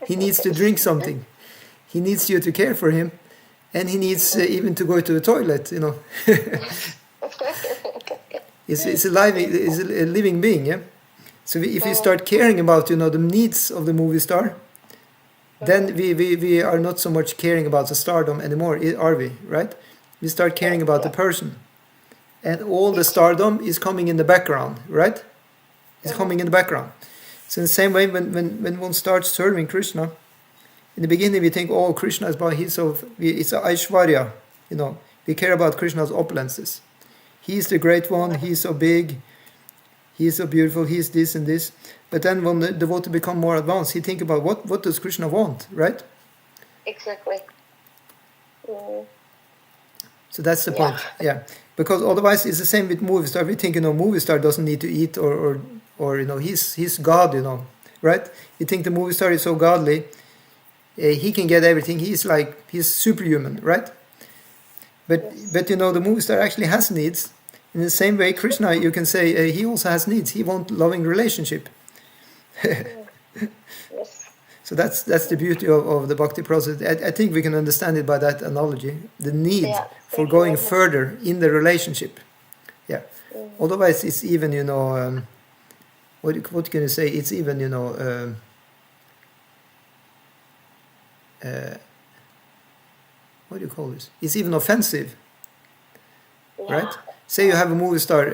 He needs to drink something. He needs you to care for him. And he needs even to go to the toilet, you know. It's a living being, yeah. So if we start caring about, you know, the needs of the movie star, then we are not so much caring about the stardom anymore, are we? Right? We start caring about the person, and all the stardom is coming in the background, right? It's coming in the background. So in the same way, when one starts serving Krishna, in the beginning we think, oh, Krishna is it's Aishwarya, you know. We care about Krishna's opulences. He's the great one. He's so big. He's so beautiful. He's this and this. But then when the devotee become more advanced, he think about what does Krishna want, right? Exactly. So that's the point. Yeah. Because otherwise it's the same with movie star. We think, you know, movie star doesn't need to eat or you know, he's God, you know, right? You think the movie star is so godly, he can get everything. He's superhuman, right? But you know, the movie star actually has needs. In the same way, Krishna, you can say, he also has needs. He wants loving relationship. Yes. So that's the beauty of the bhakti process. I think we can understand it by that analogy. The need for going further in the relationship. Yeah. Otherwise, it's even, you know, what can you say? It's even, you know, what do you call this? It's even offensive, right? Say you have a movie star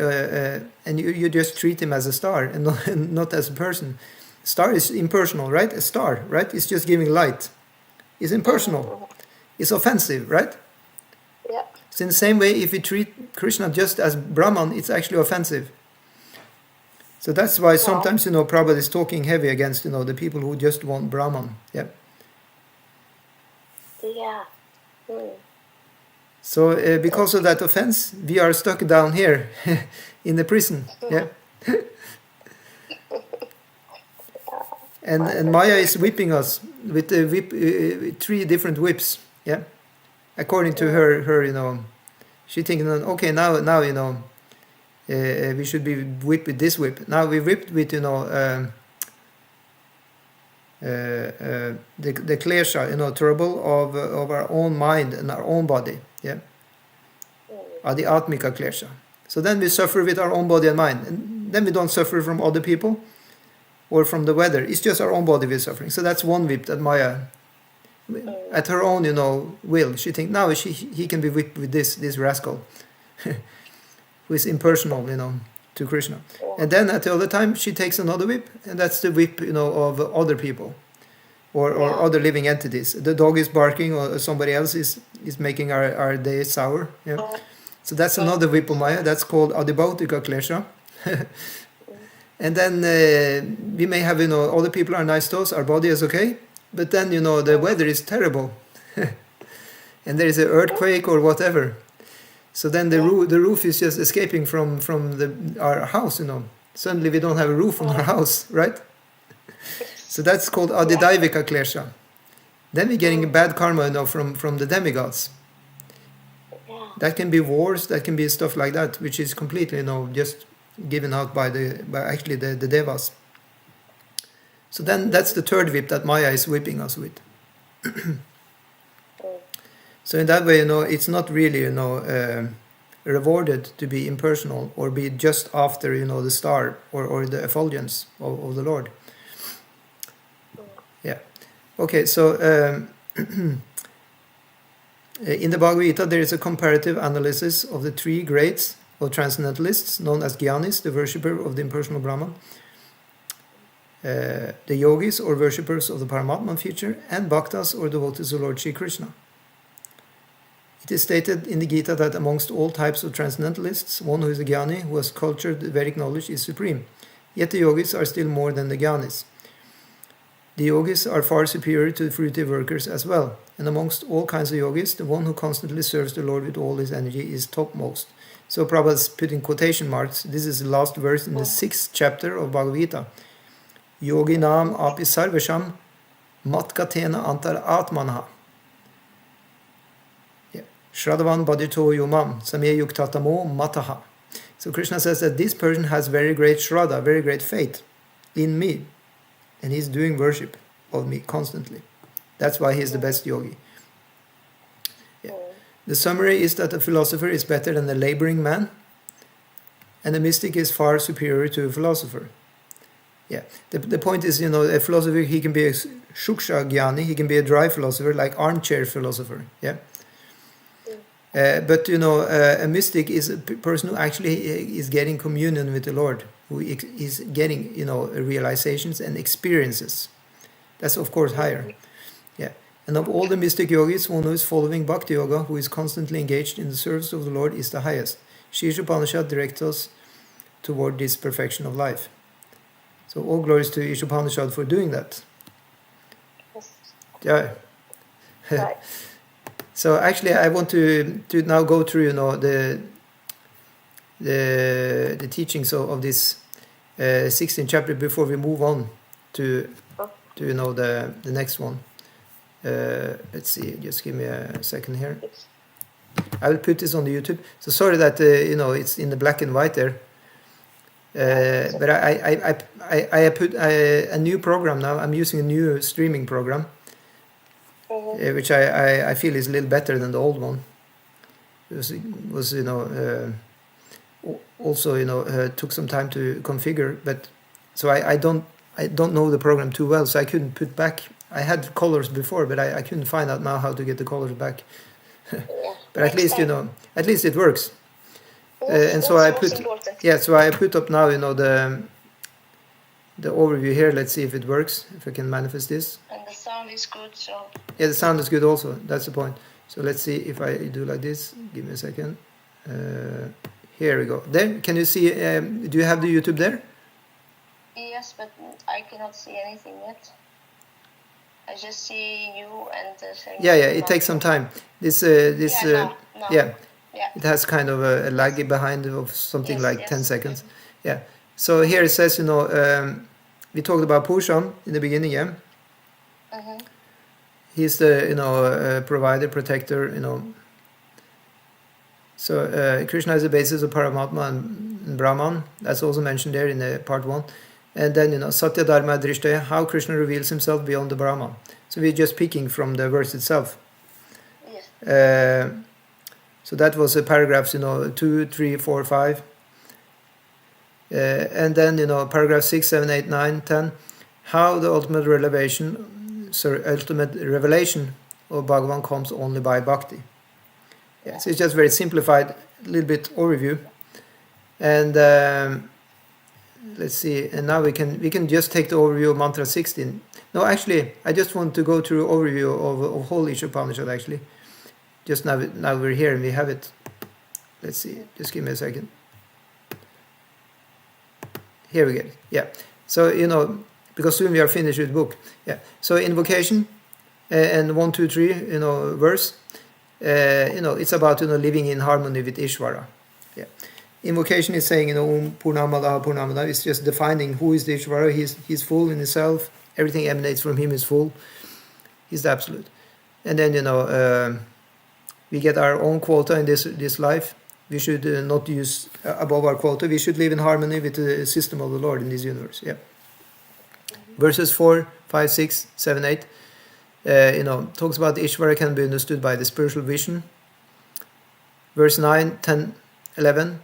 and you just treat him as a star and not as a person. Star is impersonal, right? A star, right? It's just giving light. It's impersonal. It's offensive, right? Yeah. So in the same way, if we treat Krishna just as Brahman, it's actually offensive. So that's why sometimes, you know, Prabhupada is talking heavy against, you know, the people who just want Brahman. Yeah. Yeah. So because of that offense, we are stuck down here in the prison. Yeah. And Maya is whipping us with 3 different whips. Yeah. According to her, you know, she thinking, okay, now you know, we should be whipped with this whip. Now we whipped with, you know, the klesha, you know, trouble of our own mind and our own body. Yeah. Adi atmika klesha. So then we suffer with our own body and mind, and then we don't suffer from other people or from the weather. It's just our own body we're suffering. So that's one whip that Maya, at her own, you know, will, she thinks now he can be whipped with this rascal, who is impersonal, you know, to Krishna. And then at the other time she takes another whip, and that's the whip, you know, of other people or other living entities. The dog is barking, or somebody else is making our day sour. Yeah. So that's another whip of Maya. That's called adibautika klesha. And then we may have, you know, other people are nice to us, our body is okay, but then, you know, the weather is terrible. And there is an earthquake or whatever. So then the roof is just escaping from our house, you know. Suddenly we don't have a roof on our house, right? So that's called adidaivika klesha. Then we're getting bad karma, you know, from the demigods. That can be wars, that can be stuff like that, which is completely, you know, just given out by actually the devas. So then that's the third whip that Maya is whipping us with. So in that way, you know, it's not really, you know, rewarded to be impersonal or be just after, you know, the star or the effulgence of the Lord. Yeah. Okay, so in the Bhagavad Gita there is a comparative analysis of the 3 grades of transcendentalists known as Gyanis, the worshipper of the impersonal Brahman, the Yogis or worshippers of the Paramatman feature, and Bhaktas or devotees of Lord Shri Krishna. It is stated in the Gita that amongst all types of transcendentalists, one who is a Gyani, who has cultured Vedic knowledge, is supreme. Yet the Yogis are still more than the Gyanis. The yogis are far superior to the fruitive workers as well. And amongst all kinds of yogis, the one who constantly serves the Lord with all his energy is topmost. So Prabhupada's putting quotation marks. This is the last verse in the 6th chapter of Bhagavad Gita. Yoginam api sarvasham matgatena antar atmanha. Shradhavan badito yomam samye yuktatamo mataha. So Krishna says that this person has very great shraddha, very great faith in me. And he's doing worship of me constantly. That's why he's the best yogi. Yeah. The summary is that a philosopher is better than a laboring man, and a mystic is far superior to a philosopher. Yeah. The point is, a philosopher, he can be a shuksha jnani, he can be a dry philosopher, like armchair philosopher. Yeah. But a mystic is a person who actually is getting communion with the Lord, who is getting realizations and experiences. That's of course higher. Yeah. And of all the mystic yogis, one who is following Bhakti Yoga, who is constantly engaged in the service of the Lord, is the highest. Śrī Īśopaniṣad directs us toward this perfection of life. So all glories to Īśopaniṣad for doing that. Yeah. Right. So actually, I want to now go through the teachings of this 16th chapter before we move on to the next one. Let's see. Just give me a second here. I will put this on the YouTube. So sorry that it's in the black and white there. But I put a new program now. I'm using a new streaming program. Which I feel is a little better than the old one. It was also took some time to configure, but so I don't know the program too well, so I couldn't put back. I had colors before, but I couldn't find out now how to get the colors back. But at least it works. And so I put up now the overview here. Let's see if it works, if I can manifest this. And the sound is good, so... Yeah, the sound is good also. That's the point. So let's see if I do like this. Give me a second. Here we go. There, can you see, do you have the YouTube there? Yes, but I cannot see anything yet. I just see you and the same... Yeah, it takes some time. No. Yeah, it has kind of a lag behind of something like 10 seconds. Yeah. So here it says, we talked about Purusham in the beginning, yeah? Mm-hmm. He's the, provider, protector, So Krishna is the basis of Paramatma and Brahman. That's also mentioned there in the part 1. And then, Satya Dharma Drishtaya, how Krishna reveals himself beyond the Brahman. So we're just picking from the verse itself. Yes. So that was the paragraphs, 2, 3, 4, 5. And then, paragraph 6, 7, 8, 9, 10, how the ultimate revelation of Bhagavan comes only by bhakti. Yeah, so it's just very simplified, a little bit overview. And let's see, and now we can just take the overview of mantra 16. No, actually, I just want to go through overview of whole Īśopaniṣad actually. Just now we're here and we have it. Let's see, just give me a second. Here we get it. Yeah. So, because soon we are finished with the book. Yeah. So invocation and 1, 2, 3, verse. It's about living in harmony with Ishvara. Yeah. Invocation is saying, Om Purnamada Purnamada. It's just defining who is the Ishvara. He's full in himself. Everything emanates from him is full. He's the absolute. And then we get our own quota in this life. We should not use above our quota. We should live in harmony with the system of the Lord in this universe. Yeah. Verses 4, 5, 6, 7, 8. Talks about the Ishvara can be understood by the spiritual vision. Verse 9, 10, 11.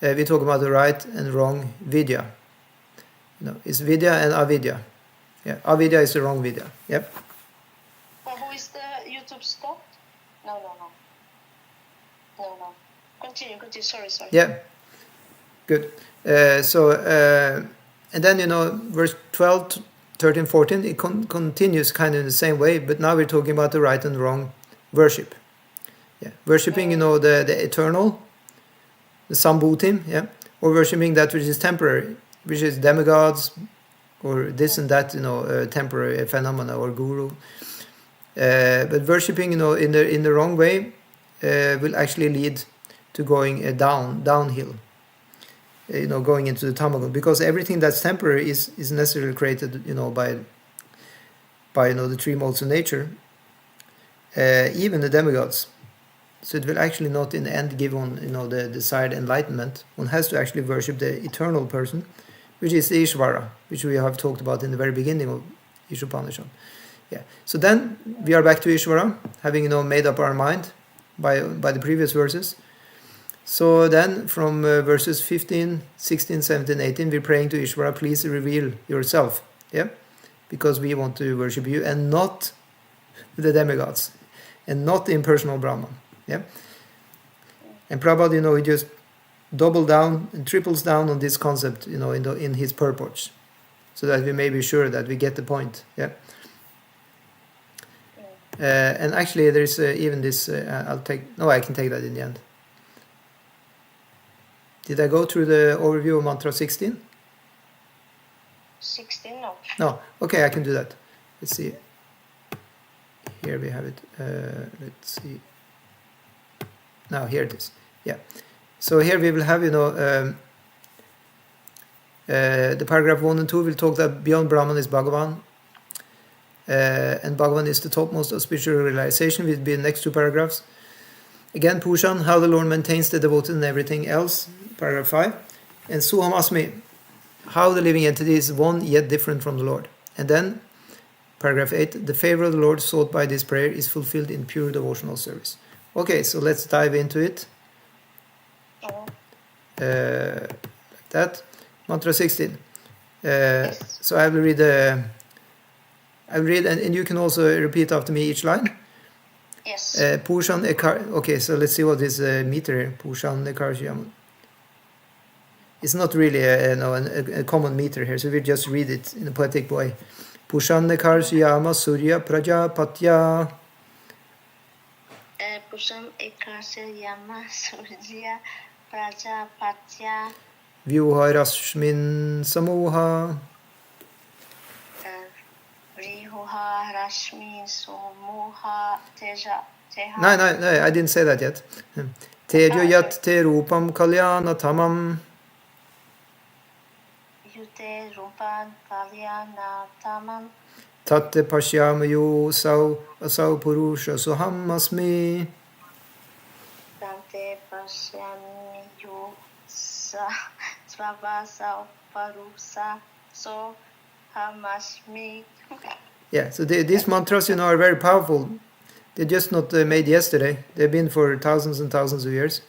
We talk about the right and wrong vidya. It's vidya and avidya. Yeah, avidya is the wrong vidya. Yep. Who is the YouTube stopped? No. Continue. Sorry. Yeah. Good. And then, verse 12, 13, 14, it continues kind of in the same way, but now we're talking about the right and wrong worship. Yeah. Worshipping, the eternal, the Sambhutim, yeah, or worshipping that which is temporary, which is demigods, or this and that, temporary phenomena or guru. But worshipping, in the wrong way, will actually lead to going downhill. Going into the tamagun, because everything that's temporary is necessarily created, by the three modes of nature, even the demigods. So it will actually not in the end give one, the desired enlightenment. One has to actually worship the eternal person, which is the Ishvara, which we have talked about in the very beginning of Īśopaniṣad. Yeah. So then we are back to Ishvara, having made up our mind by the previous verses. So then from verses 15, 16, 17, 18, we're praying to Ishvara, please reveal yourself. Yeah? Because we want to worship you and not the demigods and not the impersonal Brahman. Yeah? And Prabhupada, he just doubles down and triples down on this concept, in his purports, so that we may be sure that we get the point. Yeah. And actually, there's even this. I can take that in the end. Did I go through the overview of mantra 16? 16, no. No. Okay, I can do that. Let's see. Here we have it. Let's see. Now here it is. Yeah. So here we will have, the paragraph 1 and 2 will talk that beyond Brahman is Bhagavan. And Bhagavan is the topmost of spiritual realization, will be the next two paragraphs. Again, Pushan, how the Lord maintains the devoted and everything else, paragraph 5. And Suham Asmi, how the living entity is one yet different from the Lord. And then, paragraph 8, the favor of the Lord sought by this prayer is fulfilled in pure devotional service. Okay, so let's dive into it. Like that. Mantra 16. So I will read and you can also repeat after me each line. Yes. Pushan Ekar. Okay, so let's see what is meter here. Pushan Ekar Shyaman. It's not really a common meter here, so we just read it in a poetic way. Pushan Ekar Shyama Surya Prajapatya. Pushan Ekar Shyama Surya Prajapatya. Vyuha Rashmin Samoha. Vyuha Rashmin Samoha Teja. No, I didn't say that yet. Tejo Yat Te Rupam Kalyana Tamam. Yute Rupan Kalyana Tamam. Tatte Pashyamayu Asau Purusha Suham Asmi. Tante Pashyamayu Svavasa Parusa So Hamasmi. Yeah, so these mantras, are very powerful. They're just not made yesterday. They've been for thousands and thousands of years.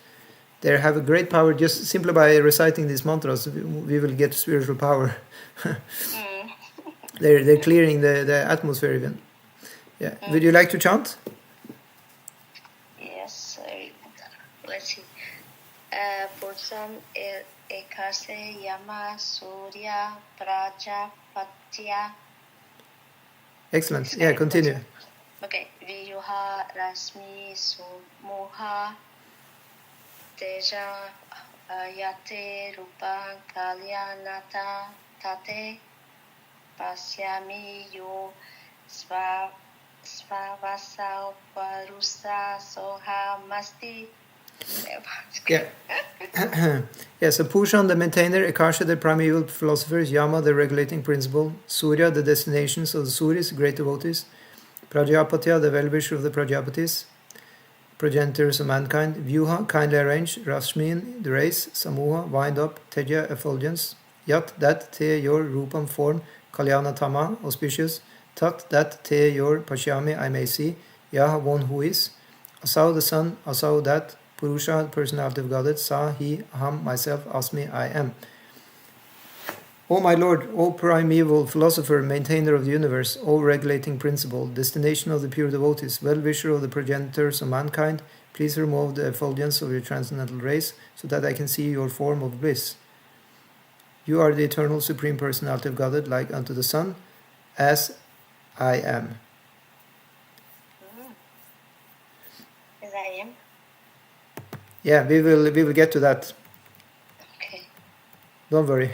They have a great power. Just simply by reciting these mantras, we will get spiritual power. They're clearing the atmosphere even. Yeah. Would you like to chant? Yes. Let's see. Pursam Ekase Yama Surya Prajapatya. Excellent. Yeah, continue. Okay. Vyuha Rasmi Sumuha Teja Yate Rupan Kalyanata Tate Pasyami Yo Svavasa Parusa Soha Masti. Yeah. Yeah, so Pushan, the maintainer, Akasha, the primeval philosophers, Yama, the regulating principle, Surya, the destinations of the Suris, great devotees, Prajapatya, the well-wisher of the Prajapatis, progenitors of mankind, Vyuha, kindly arranged, Rashmin, the race, Samuha, wind up, Teja, effulgence, Yat, that, Te, your, Rupam, form, Kalyana, Tama, auspicious, Tat, that, Te, your, Pashyami, I may see, Yah, one who is, Asau, the sun, Asau, that, Purusha, personality of Godhead, Sa, he, Aham, myself, Asmi, I am. O my Lord, O primeval philosopher, maintainer of the universe, O regulating principle, destination of the pure devotees, well-wisher of the progenitors of mankind, please remove the effulgence of your transcendental rays, so that I can see your form of bliss. You are the eternal supreme personality of Godhead, like unto the sun, as I am. As I am? Yeah, we will get to that. Okay. Don't worry.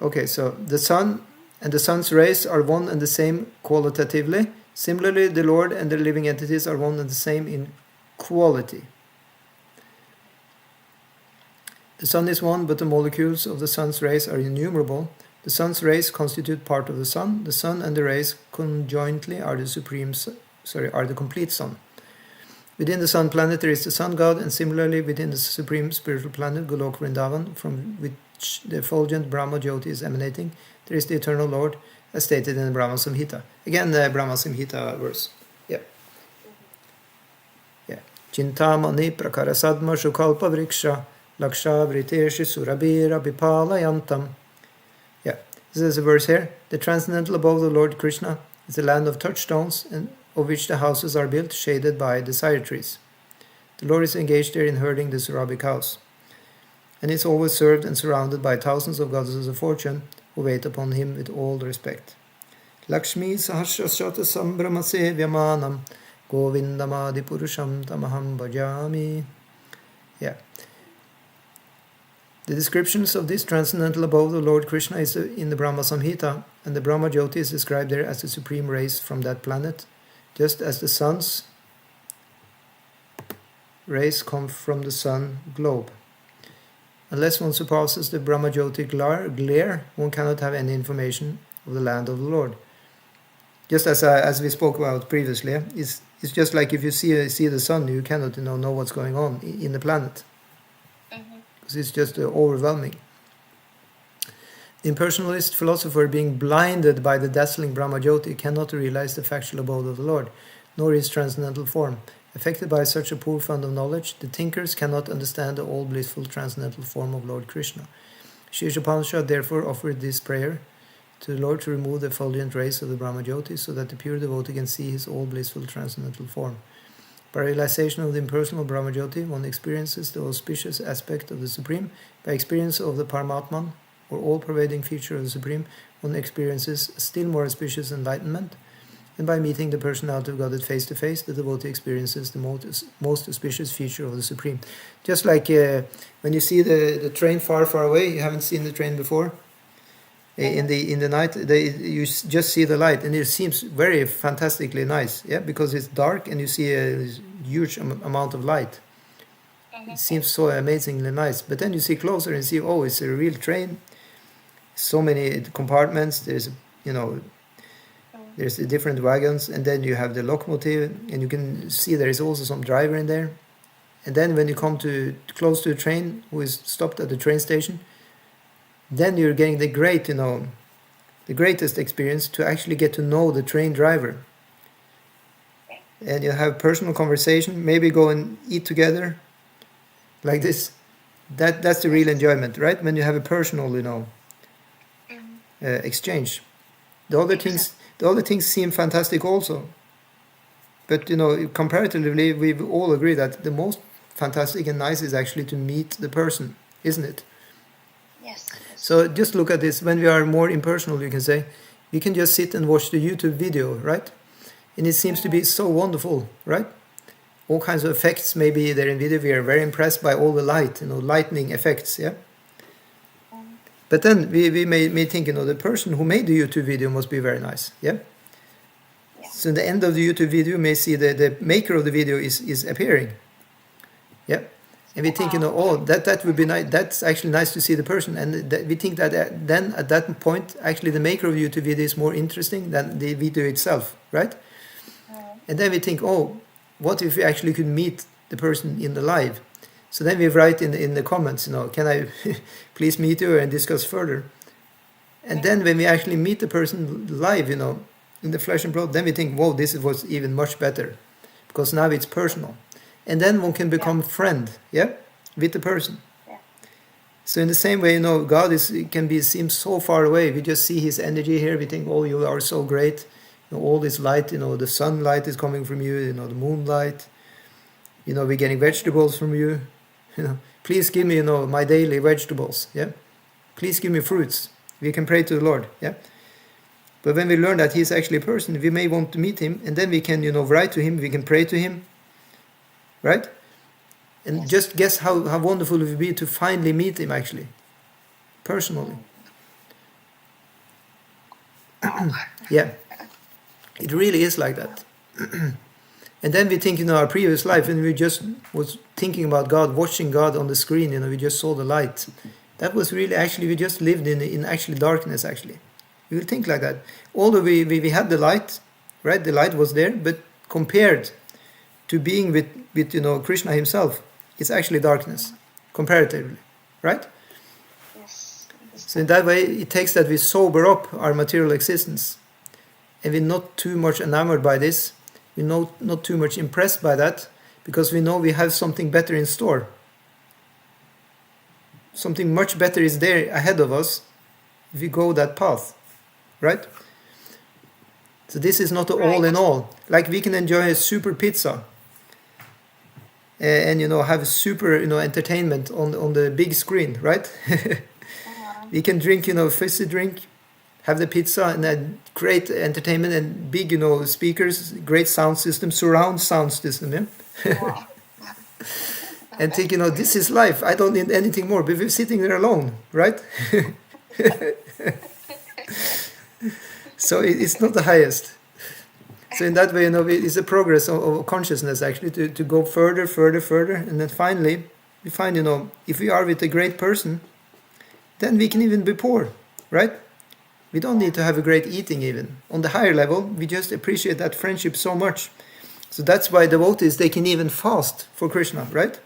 Okay, so the sun and the sun's rays are one and the same qualitatively. Similarly, the Lord and the living entities are one and the same in quality. The sun is one, but the molecules of the sun's rays are innumerable. The sun's rays constitute part of the sun. The sun and the rays conjointly are the complete sun. Within the sun planet there is the sun god, and similarly within the supreme spiritual planet Golok Vrindavan, from which the effulgent Brahma Jyoti is emanating, there is the eternal Lord, as stated in the Brahma Samhita. Again, the Brahma Samhita verse. Yeah. Chintamani prakara sadma shukalpa vriksha laksha vriteshi surabira bipalayantam. Yeah, this is a verse here. The transcendental abode of Lord Krishna is the land of touchstones, and of which the houses are built, shaded by desire trees. The Lord is engaged there in herding the Surabi cows, and is always served and surrounded by thousands of goddesses of fortune who wait upon him with all respect. Lakshmi sahasrashata sambramase vyamanam govindamadi purusham tamaham bhajami. Yeah. The descriptions of this transcendental abode of Lord Krishna is in the Brahma Samhita, and the Brahma Jyoti is described there as the supreme rays from that planet, just as the sun's rays come from the sun globe. Unless one surpasses the Brahma Jyoti glare, one cannot have any information of the land of the Lord. Just as we spoke about previously, it's just like if you see the sun, you cannot know what's going on in the planet. Because it's just overwhelming. The impersonalist philosopher, being blinded by the dazzling Brahma Jyoti, cannot realize the factual abode of the Lord, nor his transcendental form. Affected by such a poor fund of knowledge, the thinkers cannot understand the all-blissful transcendental form of Lord Krishna. Śrī Īśopaniṣad therefore offered this prayer to the Lord to remove the effulgent rays of the Brahma Jyoti, so that the pure devotee can see his all-blissful transcendental form. By realization of the impersonal Brahma Jyoti, one experiences the auspicious aspect of the Supreme. By experience of the Paramatman, or all-pervading feature of the Supreme, one experiences still more auspicious enlightenment. And by meeting the personality of Godhead face to face, the devotee experiences the most auspicious feature of the Supreme. Just like when you see the train far, far away, you haven't seen the train before. In the night, you just see the light, and it seems very fantastically nice, because it's dark and you see a huge amount of light. It seems so amazingly nice. But then you see closer and see, oh, it's a real train. So many compartments. There's the different wagons, and then you have the locomotive, and you can see there is also some driver in there. And then when you come close to a train who is stopped at the train station, then you're getting the greatest experience to actually get to know the train driver. And you have personal conversation, maybe go and eat together, like this. That's the real enjoyment, right? When you have a personal, exchange. The other things seem fantastic also. But, comparatively, we all agree that the most fantastic and nice is actually to meet the person, isn't it? Yes. So just look at this. When we are more impersonal, you can say, we can just sit and watch the YouTube video, right? And it seems to be so wonderful, right? All kinds of effects, maybe there in video. We are very impressed by all the light, lightning effects, yeah? But then we may think, the person who made the YouTube video must be very nice, yeah? So in the end of the YouTube video, you may see the maker of the video is appearing, yeah? And we think, that would be nice. That's actually nice to see the person. And we think that then at that point, actually the maker of the YouTube video is more interesting than the video itself, right? And then we think, what if we actually could meet the person in the live? So then we write in the comments, can I please meet you and discuss further? And then when we actually meet the person live, in the flesh and blood, then we think, whoa, this was even much better, because now it's personal. And then one can become friend, with the person. Yeah. So in the same way, God seems so far away. We just see His energy here. We think, oh, you are so great. All this light, the sunlight is coming from you. The moonlight. We're getting vegetables from you. Please give me, my daily vegetables. Yeah. Please give me fruits. We can pray to the Lord. Yeah. But when we learn that He's actually a person, we may want to meet Him, and then we can, write to Him. We can pray to Him. Right? And just guess how wonderful it would be to finally meet him, actually, personally. Yeah, it really is like that. And then we think, our previous life, and we just was thinking about God, watching God on the screen, we just saw the light. That was really, actually, we just lived in actually darkness, actually. We will think like that. Although we had the light, right? The light was there, but compared to being with Krishna himself, it's actually darkness, comparatively, right? Yes. So in that way, it takes that we sober up our material existence, and we're not too much enamored by this. We're not too much impressed by that, because we know we have something better in store. Something much better is there ahead of us if we go that path, right? So this is not all in all. Like, we can enjoy a super pizza and have a super entertainment on the big screen, right? We can drink fizzy drink, have the pizza, and then great entertainment and big speakers, great sound system, surround sound system, yeah. And think this is life, I don't need anything more, but we're sitting there alone, right? So it's not the highest. So in that way, it's a progress of consciousness, actually, to go further, and then finally we find, if we are with a great person, then we can even be poor, right? We don't need to have a great eating even. On the higher level, we just appreciate that friendship so much. So that's why devotees, they can even fast for Krishna, right?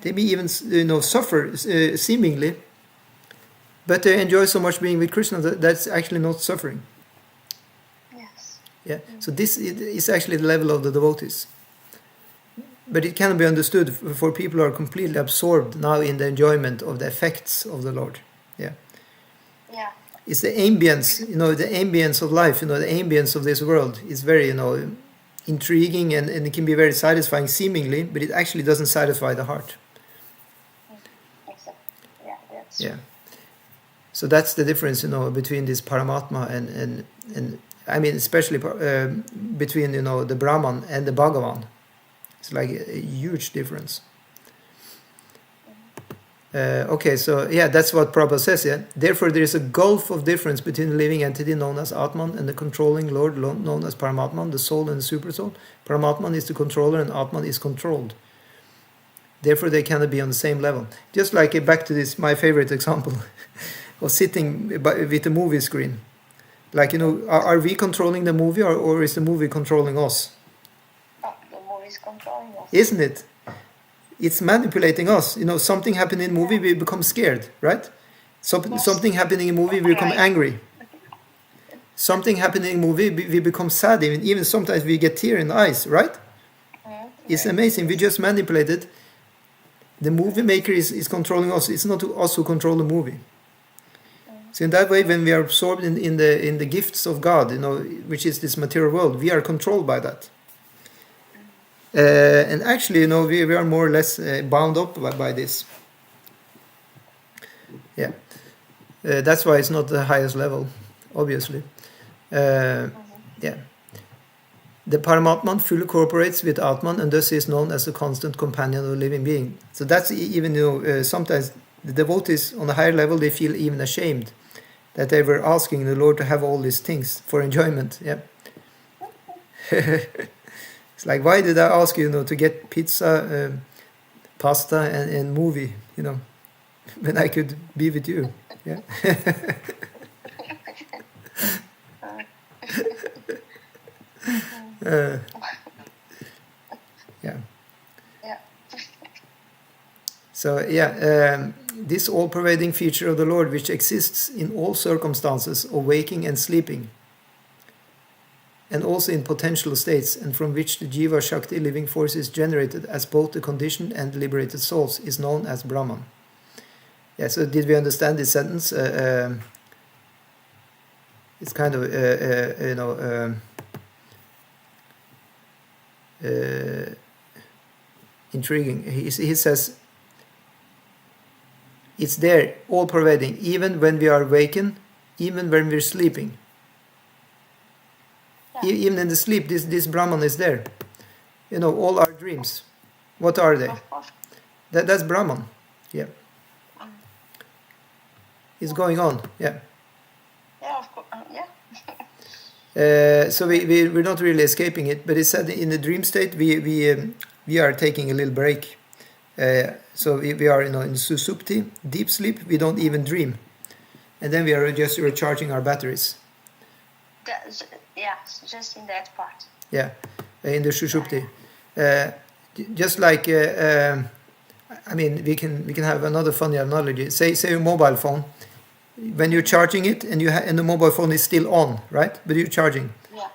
They may even suffer seemingly, but they enjoy so much being with Krishna that's actually not suffering. Yeah, so this is actually the level of the devotees. But it can be understood for people who are completely absorbed now in the enjoyment of the effects of the Lord. Yeah. Yeah. It's the ambience, the ambience of life, the ambience of this world is very, intriguing and it can be very satisfying seemingly, but it actually doesn't satisfy the heart. Exactly. Yeah, that's yeah. So that's the difference, between this Paramatma and I mean, especially between, the Brahman and the Bhagavan. It's like a huge difference. Okay, so yeah, that's what Prabhupada says, yeah. Therefore, there is a gulf of difference between the living entity known as Atman and the controlling Lord known as Paramatman, the soul and the supersoul. Paramatman is the controller and Atman is controlled. Therefore, they cannot be on the same level. Just like, back to this, my favorite example of sitting with the movie screen. Like, are we controlling the movie or is the movie controlling us? the movie is controlling us. Isn't it? It's manipulating us. Something happened in a movie, we become scared, right? Something happening in a movie, we become angry. Something happening in a movie, we become sad. Even sometimes we get tears in the eyes, right? It's amazing. We just manipulated. The movie maker is controlling us. It's not us who control the movie. So in that way, when we are absorbed in the gifts of God, which is this material world, we are controlled by that. And actually, we are more or less bound up by this. Yeah. That's why it's not the highest level, obviously. Yeah. The Paramatman fully cooperates with Atman and thus is known as the constant companion of a living being. So that's even, sometimes the devotees on a higher level, they feel even ashamed that they were asking the Lord to have all these things for enjoyment. Yeah. It's like, why did I ask you, to get pizza, pasta, and movie, when I could be with you? Yeah. Yeah. Yeah. So this all-pervading feature of the Lord, which exists in all circumstances of waking and sleeping, and also in potential states, and from which the Jiva Shakti living force is generated as both the conditioned and liberated souls, is known as Brahman. Yeah, so did we understand this sentence? It's kind of, intriguing. He says, it's there, all pervading, even when we are wakened, even when we're sleeping. Yeah. Even in the sleep, this Brahman is there. All our dreams. What are they? Of course. That's Brahman. Yeah. It's going on. Yeah. Yeah, of course. Yeah. So we're not really escaping it, but it said in the dream state we are taking a little break. So we are in susupti, deep sleep. We don't even dream, and then we are just recharging our batteries. Just in that part. Yeah, in the sushupti. Just like I mean, we can have another funny analogy. Say a mobile phone. When you're charging it and and the mobile phone is still on, right? But you're charging. Yeah.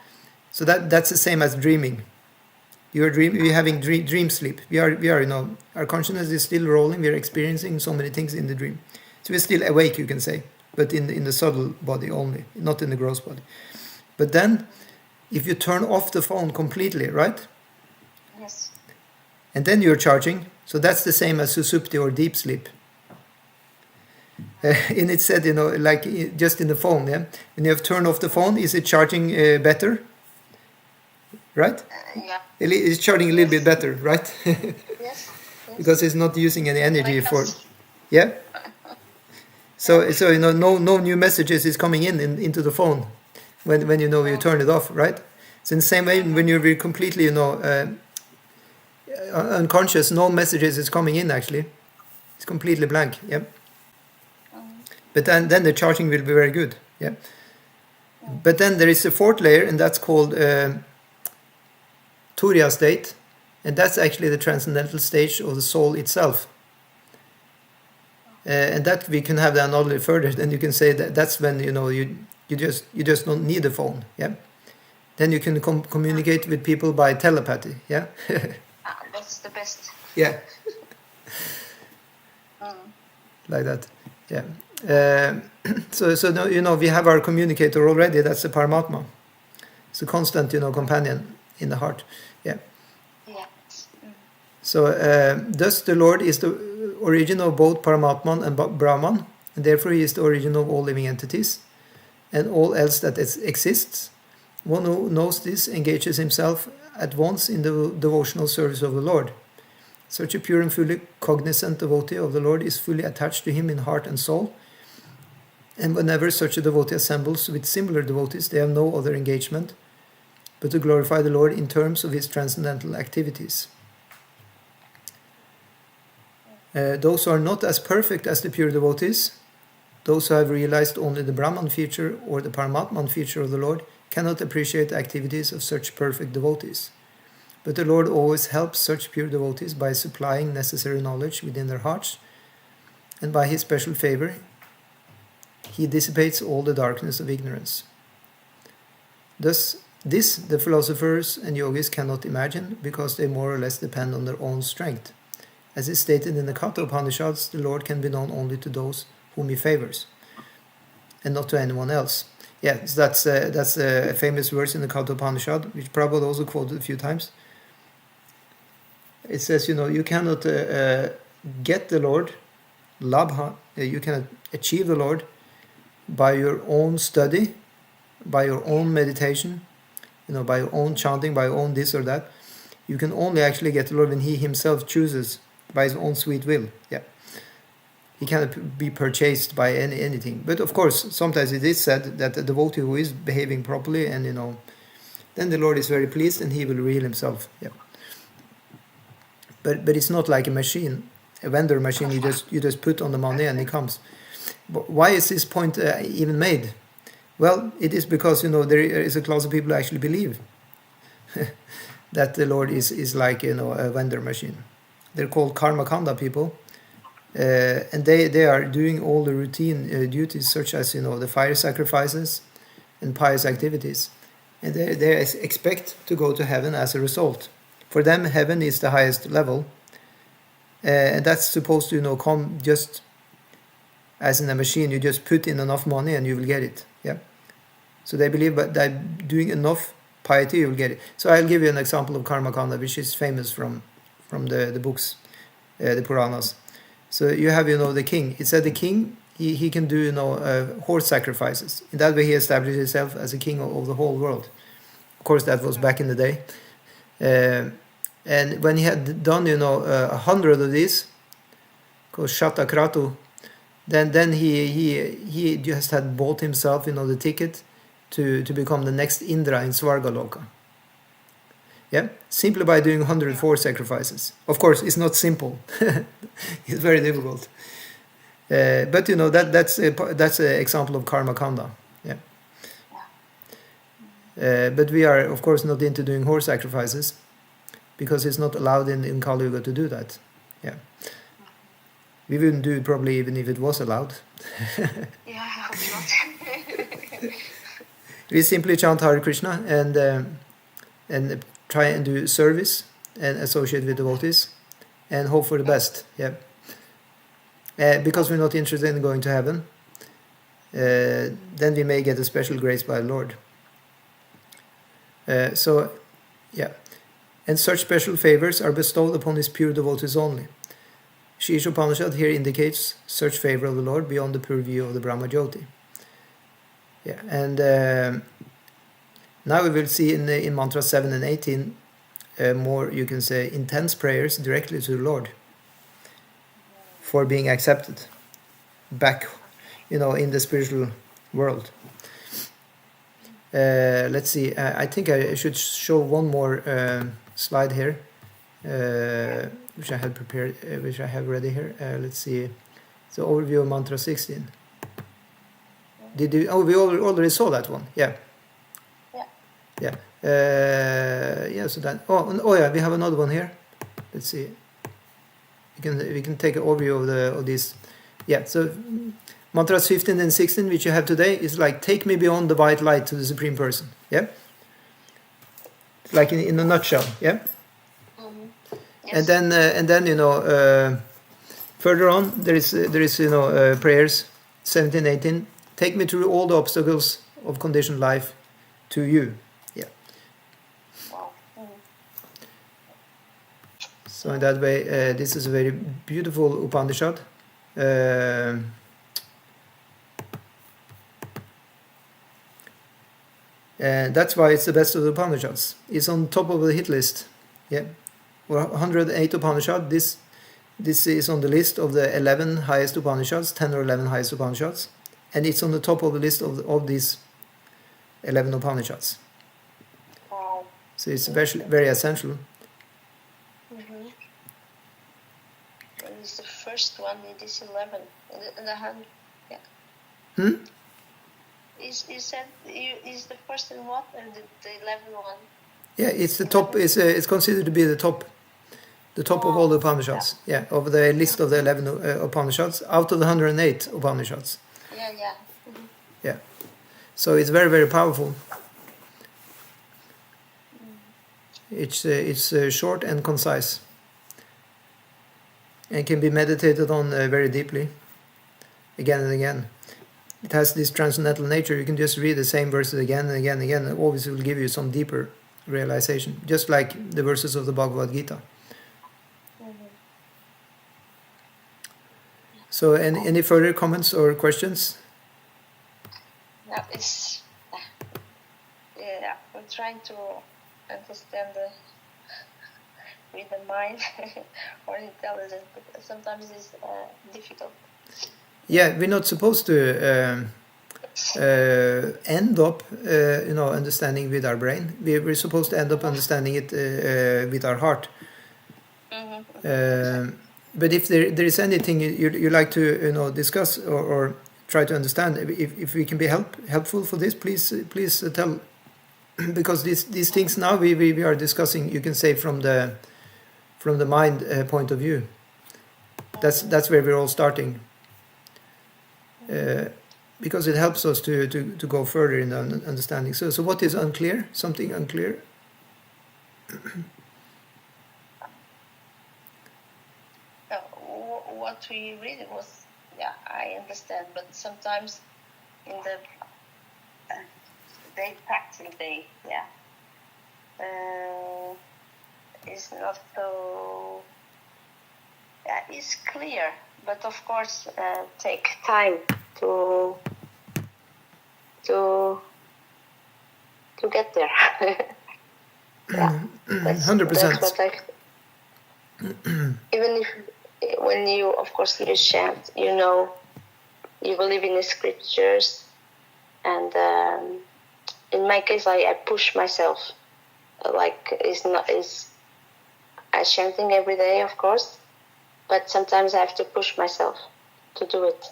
So that's the same as dreaming. We're having dream sleep. We are our consciousness is still rolling. We are experiencing so many things in the dream. So we're still awake, you can say, but in the subtle body only, not in the gross body. But then, if you turn off the phone completely, right? Yes. And then you're charging. So that's the same as susupti or deep sleep. And it said, like just in the phone, yeah. When you have turned off the phone, is it charging better? Right? Yeah. It's charging a little bit better, right? Yes. Because it's not using any energy Like for, us. yeah. So no new messages is coming into the phone when you turn it off, right? So in the same way, when you're completely unconscious, no messages is coming in. Actually, it's completely blank. Yeah. But then the charging will be very good. Yeah. But then there is a fourth layer, and that's called Turiya state, and that's actually the transcendental stage of the soul itself. And that we can have the analogy further. Then you can say that's when you just don't need the phone. Yeah. Then you can communicate with people by telepathy. Yeah. That's the best. Yeah. Like that. Yeah. So now, we have our communicator already. That's the Paramatma. It's a constant companion in the heart. Yeah. Yeah. So thus the Lord is the origin of both Paramatman and Brahman, and therefore he is the origin of all living entities and all else that exists. One who knows this engages himself at once in the devotional service of the Lord. Such a pure and fully cognizant devotee of the Lord is fully attached to him in heart and soul, and whenever such a devotee assembles with similar devotees, they have no other engagement but to glorify the Lord in terms of his transcendental activities. Those who are not as perfect as the pure devotees, those who have realized only the Brahman feature or the Paramatman feature of the Lord, cannot appreciate the activities of such perfect devotees. But the Lord always helps such pure devotees by supplying necessary knowledge within their hearts, and by his special favor, he dissipates all the darkness of ignorance. Thus, this the philosophers and yogis cannot imagine, because they more or less depend on their own strength. As is stated in the Katha Upanishads, the Lord can be known only to those whom he favors, and not to anyone else. Yeah, so that's a famous verse in the Katha Upanishad, which Prabhupada also quoted a few times. It says, you cannot get the Lord, labha, you cannot achieve the Lord by your own study, by your own meditation, by your own chanting, by your own this or that. You can only actually get the Lord when he himself chooses by his own sweet will. Yeah. He cannot be purchased by anything. But of course, sometimes it is said that a devotee who is behaving properly, and then the Lord is very pleased and he will reveal himself. Yeah. But it's not like a machine, a vendor machine. You just put on the money and it comes. But why is this point even made? Well, it is because there is a class of people who actually believe that the Lord is like a vendor machine. They're called karmakanda people, and they are doing all the routine duties such as the fire sacrifices and pious activities, and they expect to go to heaven as a result. For them, heaven is the highest level, and that's supposed to come just as in a machine. You just put in enough money and you will get it. Yeah. So they believe that doing enough piety you will get it. So I'll give you an example of karmakanda, which is famous from the books, the Puranas. So you have the king. It said the king he can do horse sacrifices. In that way he established himself as a king of the whole world. Of course that was back in the day. And when he had done, 100 of these, called Shata Kratu, then he just had bought himself, the ticket to become the next Indra in Svargaloka. Yeah, simply by doing 104 sacrifices. Of course, it's not simple. It's very difficult. But that's an example of karma kanda. Yeah. But we are, of course, not into doing horse sacrifices because it's not allowed in Kali Yuga to do that. Yeah. We wouldn't do it probably even if it was allowed. Yeah, I hope not. We simply chant Hare Krishna and try and do service and associate with devotees and hope for the best. Yeah. Because we're not interested in going to heaven, then we may get a special grace by the Lord. And such special favors are bestowed upon his pure devotees only. Śrī Īśopaniṣad here indicates such favor of the Lord beyond the purview of the Brahma Jyoti. Yeah, and now we will see in Mantra 7 and 18 more, you can say, intense prayers directly to the Lord for being accepted back, in the spiritual world. Let's see, I think I should show one more slide here, which I had prepared, which I have ready here. Let's see, the overview of Mantra 16. Did you? Oh, we already saw that one. Yeah. Yeah. Yeah. So that. Oh yeah. We have another one here. Let's see. We can take an overview of these. Yeah. So mantras 15 and 16, which you have today, is like take me beyond the white light to the Supreme Person. Yeah. Like in a nutshell. Yeah. Yes. And then further on there is prayers 17, 18. Take me through all the obstacles of conditioned life to you. Yeah. Wow. So in that way, this is a very beautiful Upanishad. And that's why it's the best of the Upanishads. It's on top of the hit list. Yeah. 108 Upanishad. This is on the list of the 11 highest Upanishads, 10 or 11 highest Upanishads. And it's on the top of the list of these 11 Upanishads. Wow. So it's very essential. Mm-hmm. And it's the first one in this 11. In the hand. Yeah. Is the first in what? And the 11 one? Yeah, it's the top. It's considered to be the top of all the Upanishads. Yeah, of the list of the 11 Upanishads out of the 108 Upanishads. Yeah. Mm-hmm. Yeah. So it's very, very powerful. It's short and concise, and can be meditated on very deeply, again and again. It has this transcendental nature. You can just read the same verses again and again and again. It always will give you some deeper realization, just like the verses of the Bhagavad Gita. Mm-hmm. So, any further comments or questions? Now I'm trying to understand with the mind or intelligence, but sometimes it's difficult. Yeah, we're not supposed to end up, understanding with our brain. We're supposed to end up understanding it with our heart. Mm-hmm. But if there is anything you like to discuss or try to understand, if we can be helpful for this, please tell, because these things now we are discussing, you can say from the mind point of view. That's where we're all starting. Because it helps us to go further in the understanding. So what is unclear? Something unclear? What we read was, I understand, but sometimes in the practical day, it's not so. It's clear, but of course, take time to get there. 100%. Even if, when you, of course, you chant, you know, you believe in the scriptures, and in my case, I push myself. Like, I chanting every day, of course, but sometimes I have to push myself to do it.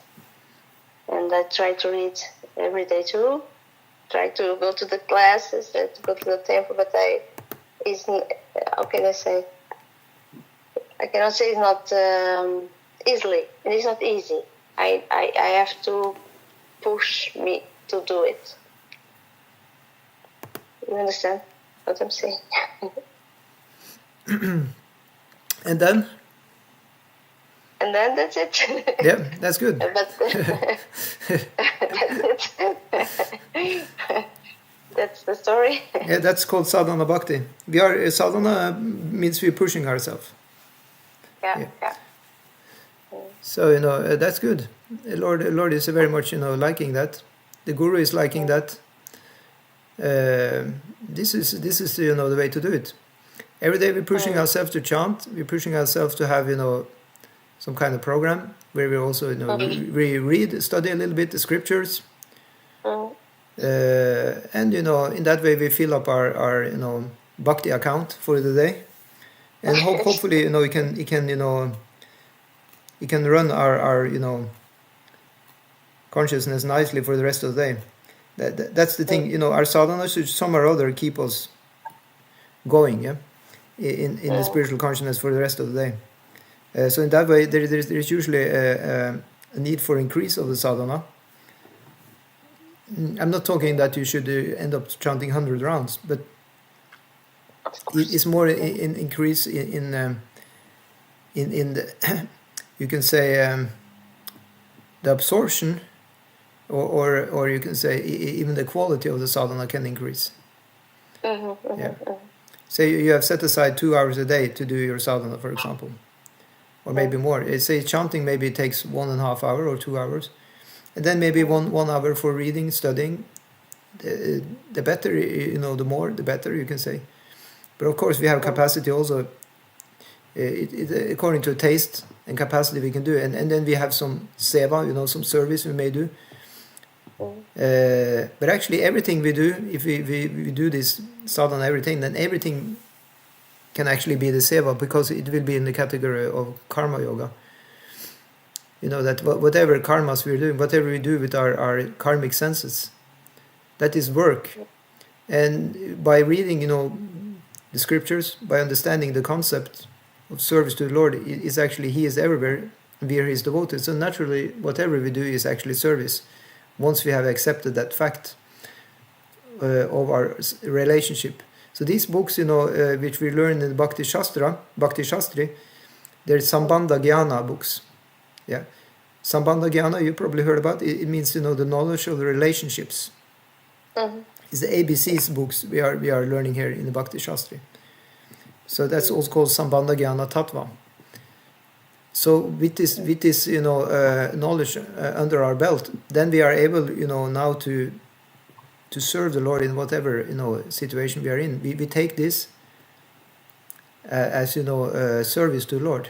And I try to read every day too. Try to go to the classes, to go to the temple, but how can I say? I cannot say it's not easily. It is not easy. I have to push me to do it. You understand what I'm saying? And then? And then that's it. Yeah, that's good. But that's the story. Yeah, that's called sadhana bhakti. Sadhana means we're pushing ourselves. Yeah. So, that's good. Lord is very much, liking that. The Guru is liking that. This is the way to do it. Every day we're pushing ourselves to chant. We're pushing ourselves to have, some kind of program where we also, we read, study a little bit the scriptures. And, in that way we fill up our bhakti account for the day. And hopefully, we can run our consciousness nicely for the rest of the day. That's the thing, our sadhana should some or other keep us going, in the spiritual consciousness for the rest of the day. So in that way, there's usually a need for increase of the sadhana. I'm not talking that you should end up chanting 100 rounds, but it's more in increase in the you can say the absorption, or you can say even the quality of the sadhana can increase. Yeah. Say you have set aside 2 hours a day to do your sadhana, for example, or maybe more. Say chanting maybe takes 1.5 hours or 2 hours, and then maybe one hour for reading, studying. The better, the more, the better, you can say. But of course, we have capacity also. According to taste and capacity, we can do, and then we have some seva, some service we may do. But actually, everything we do, if we do this sadhana, everything, then everything can actually be the seva, because it will be in the category of karma yoga. That whatever karmas we're doing, whatever we do with our karmic senses, that is work. And by reading, the scriptures, by understanding the concept of service to the Lord, is actually He is everywhere, we are His devotees. So naturally, whatever we do is actually service, once we have accepted that fact of our relationship. So these books, which we learn in the Bhakti Shastri, there's Sambandha Jnana books. Yeah, Sambandha Jnana, you probably heard about. It means, the knowledge of the relationships. It's the ABCs books we are learning here in the Bhakti Shastri. So that's also called Sambandha Jnana Tattva. So with this knowledge under our belt, then we are able, now to serve the Lord in whatever situation we are in. We take this as service to the Lord.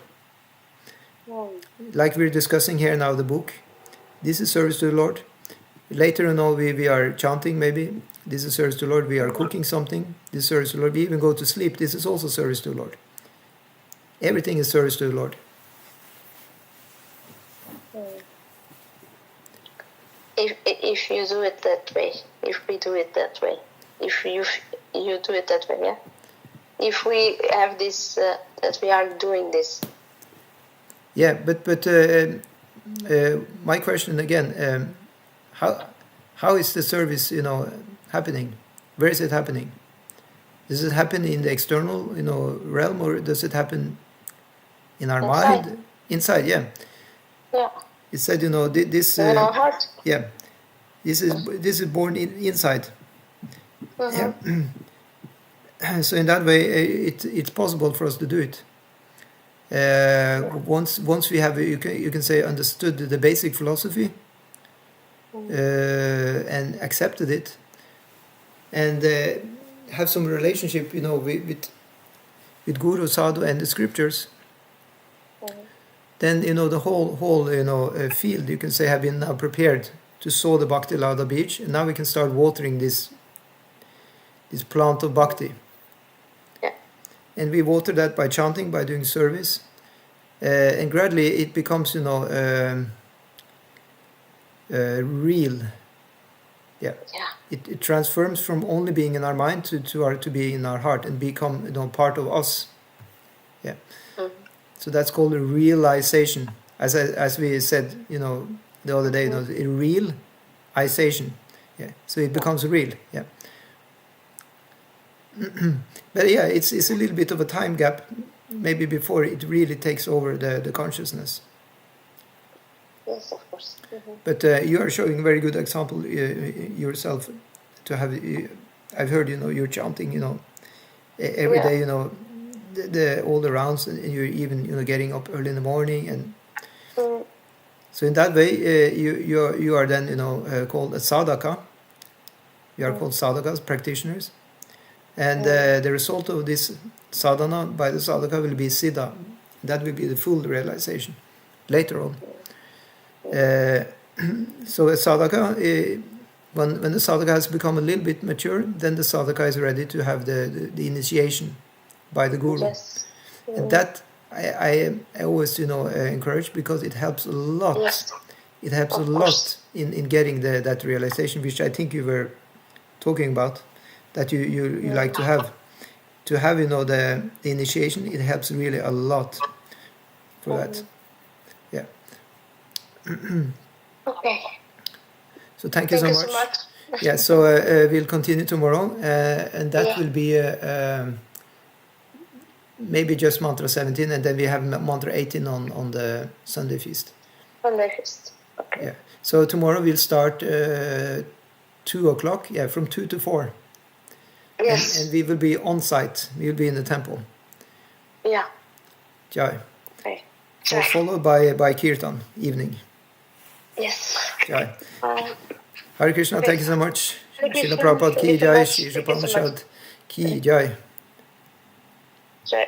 Like we're discussing here now, the book. This is service to the Lord. Later, we are chanting maybe. This is service to the Lord. We are cooking something. This is service to the Lord. We even go to sleep. This is also service to the Lord. Everything is service to the Lord. If you do it that way, if we do it that way, if you do it that way, yeah. If we have this, that we are doing this. Yeah, but my question again, how is the service, happening? Where is it happening? Does it happen in the external, realm, or does it happen in our mind? Inside, yeah. Yeah. It said, this. In our heart. Yeah, this is born inside. Yeah. So in that way, it's possible for us to do it. Once we have, you can say, understood the basic philosophy, and accepted it, and have some relationship, with Guru, Sadhu, and the scriptures, then the whole field, you can say, have been now prepared to sow the Bhakti Lauda Beach, and now we can start watering this plant of Bhakti. Yeah. And we water that by chanting, by doing service, and gradually it becomes real. Yeah. It transforms from only being in our mind to be in our heart and become part of us. Yeah. Mm-hmm. So that's called a realization, as we said the other day. A realization. Yeah. So it becomes real. Yeah. But yeah, it's a little bit of a time gap, maybe before it really takes over the consciousness. Yes, of course. Mm-hmm. But you are showing a very good example yourself. To have, I've heard you're chanting every day. The all the rounds, and you're even getting up early in the morning, and so in that way you are then called a sadhaka. You are called sadhakas, practitioners, and the result of this sadhana by the sadhaka will be siddha. That will be the full realization later on. So a sadhaka, when the sadhaka has become a little bit mature, then the sadhaka is ready to have the initiation by the guru. Yes. And that I always encourage, because it helps a lot. Yes. It helps a lot in getting that realization, which I think you were talking about, that you like to have the initiation. It helps really a lot for that. Yeah. Okay. So thank you so much. Yeah, so we'll continue tomorrow, and that will be maybe just mantra 17, and then we have mantra 18 on the Sunday feast. Sunday feast. Okay. Yeah. So tomorrow we'll start 2 o'clock. Yeah, from 2 to 4. Yes. And we will be on site. We will be in the temple. Yeah. Jai. Okay. So followed by kirtan evening. Yes. Jai. Hare Krishna, thank you so much. Srila Prabhupada ki jai, Śrī Īśopaniṣad ki jai. Jai.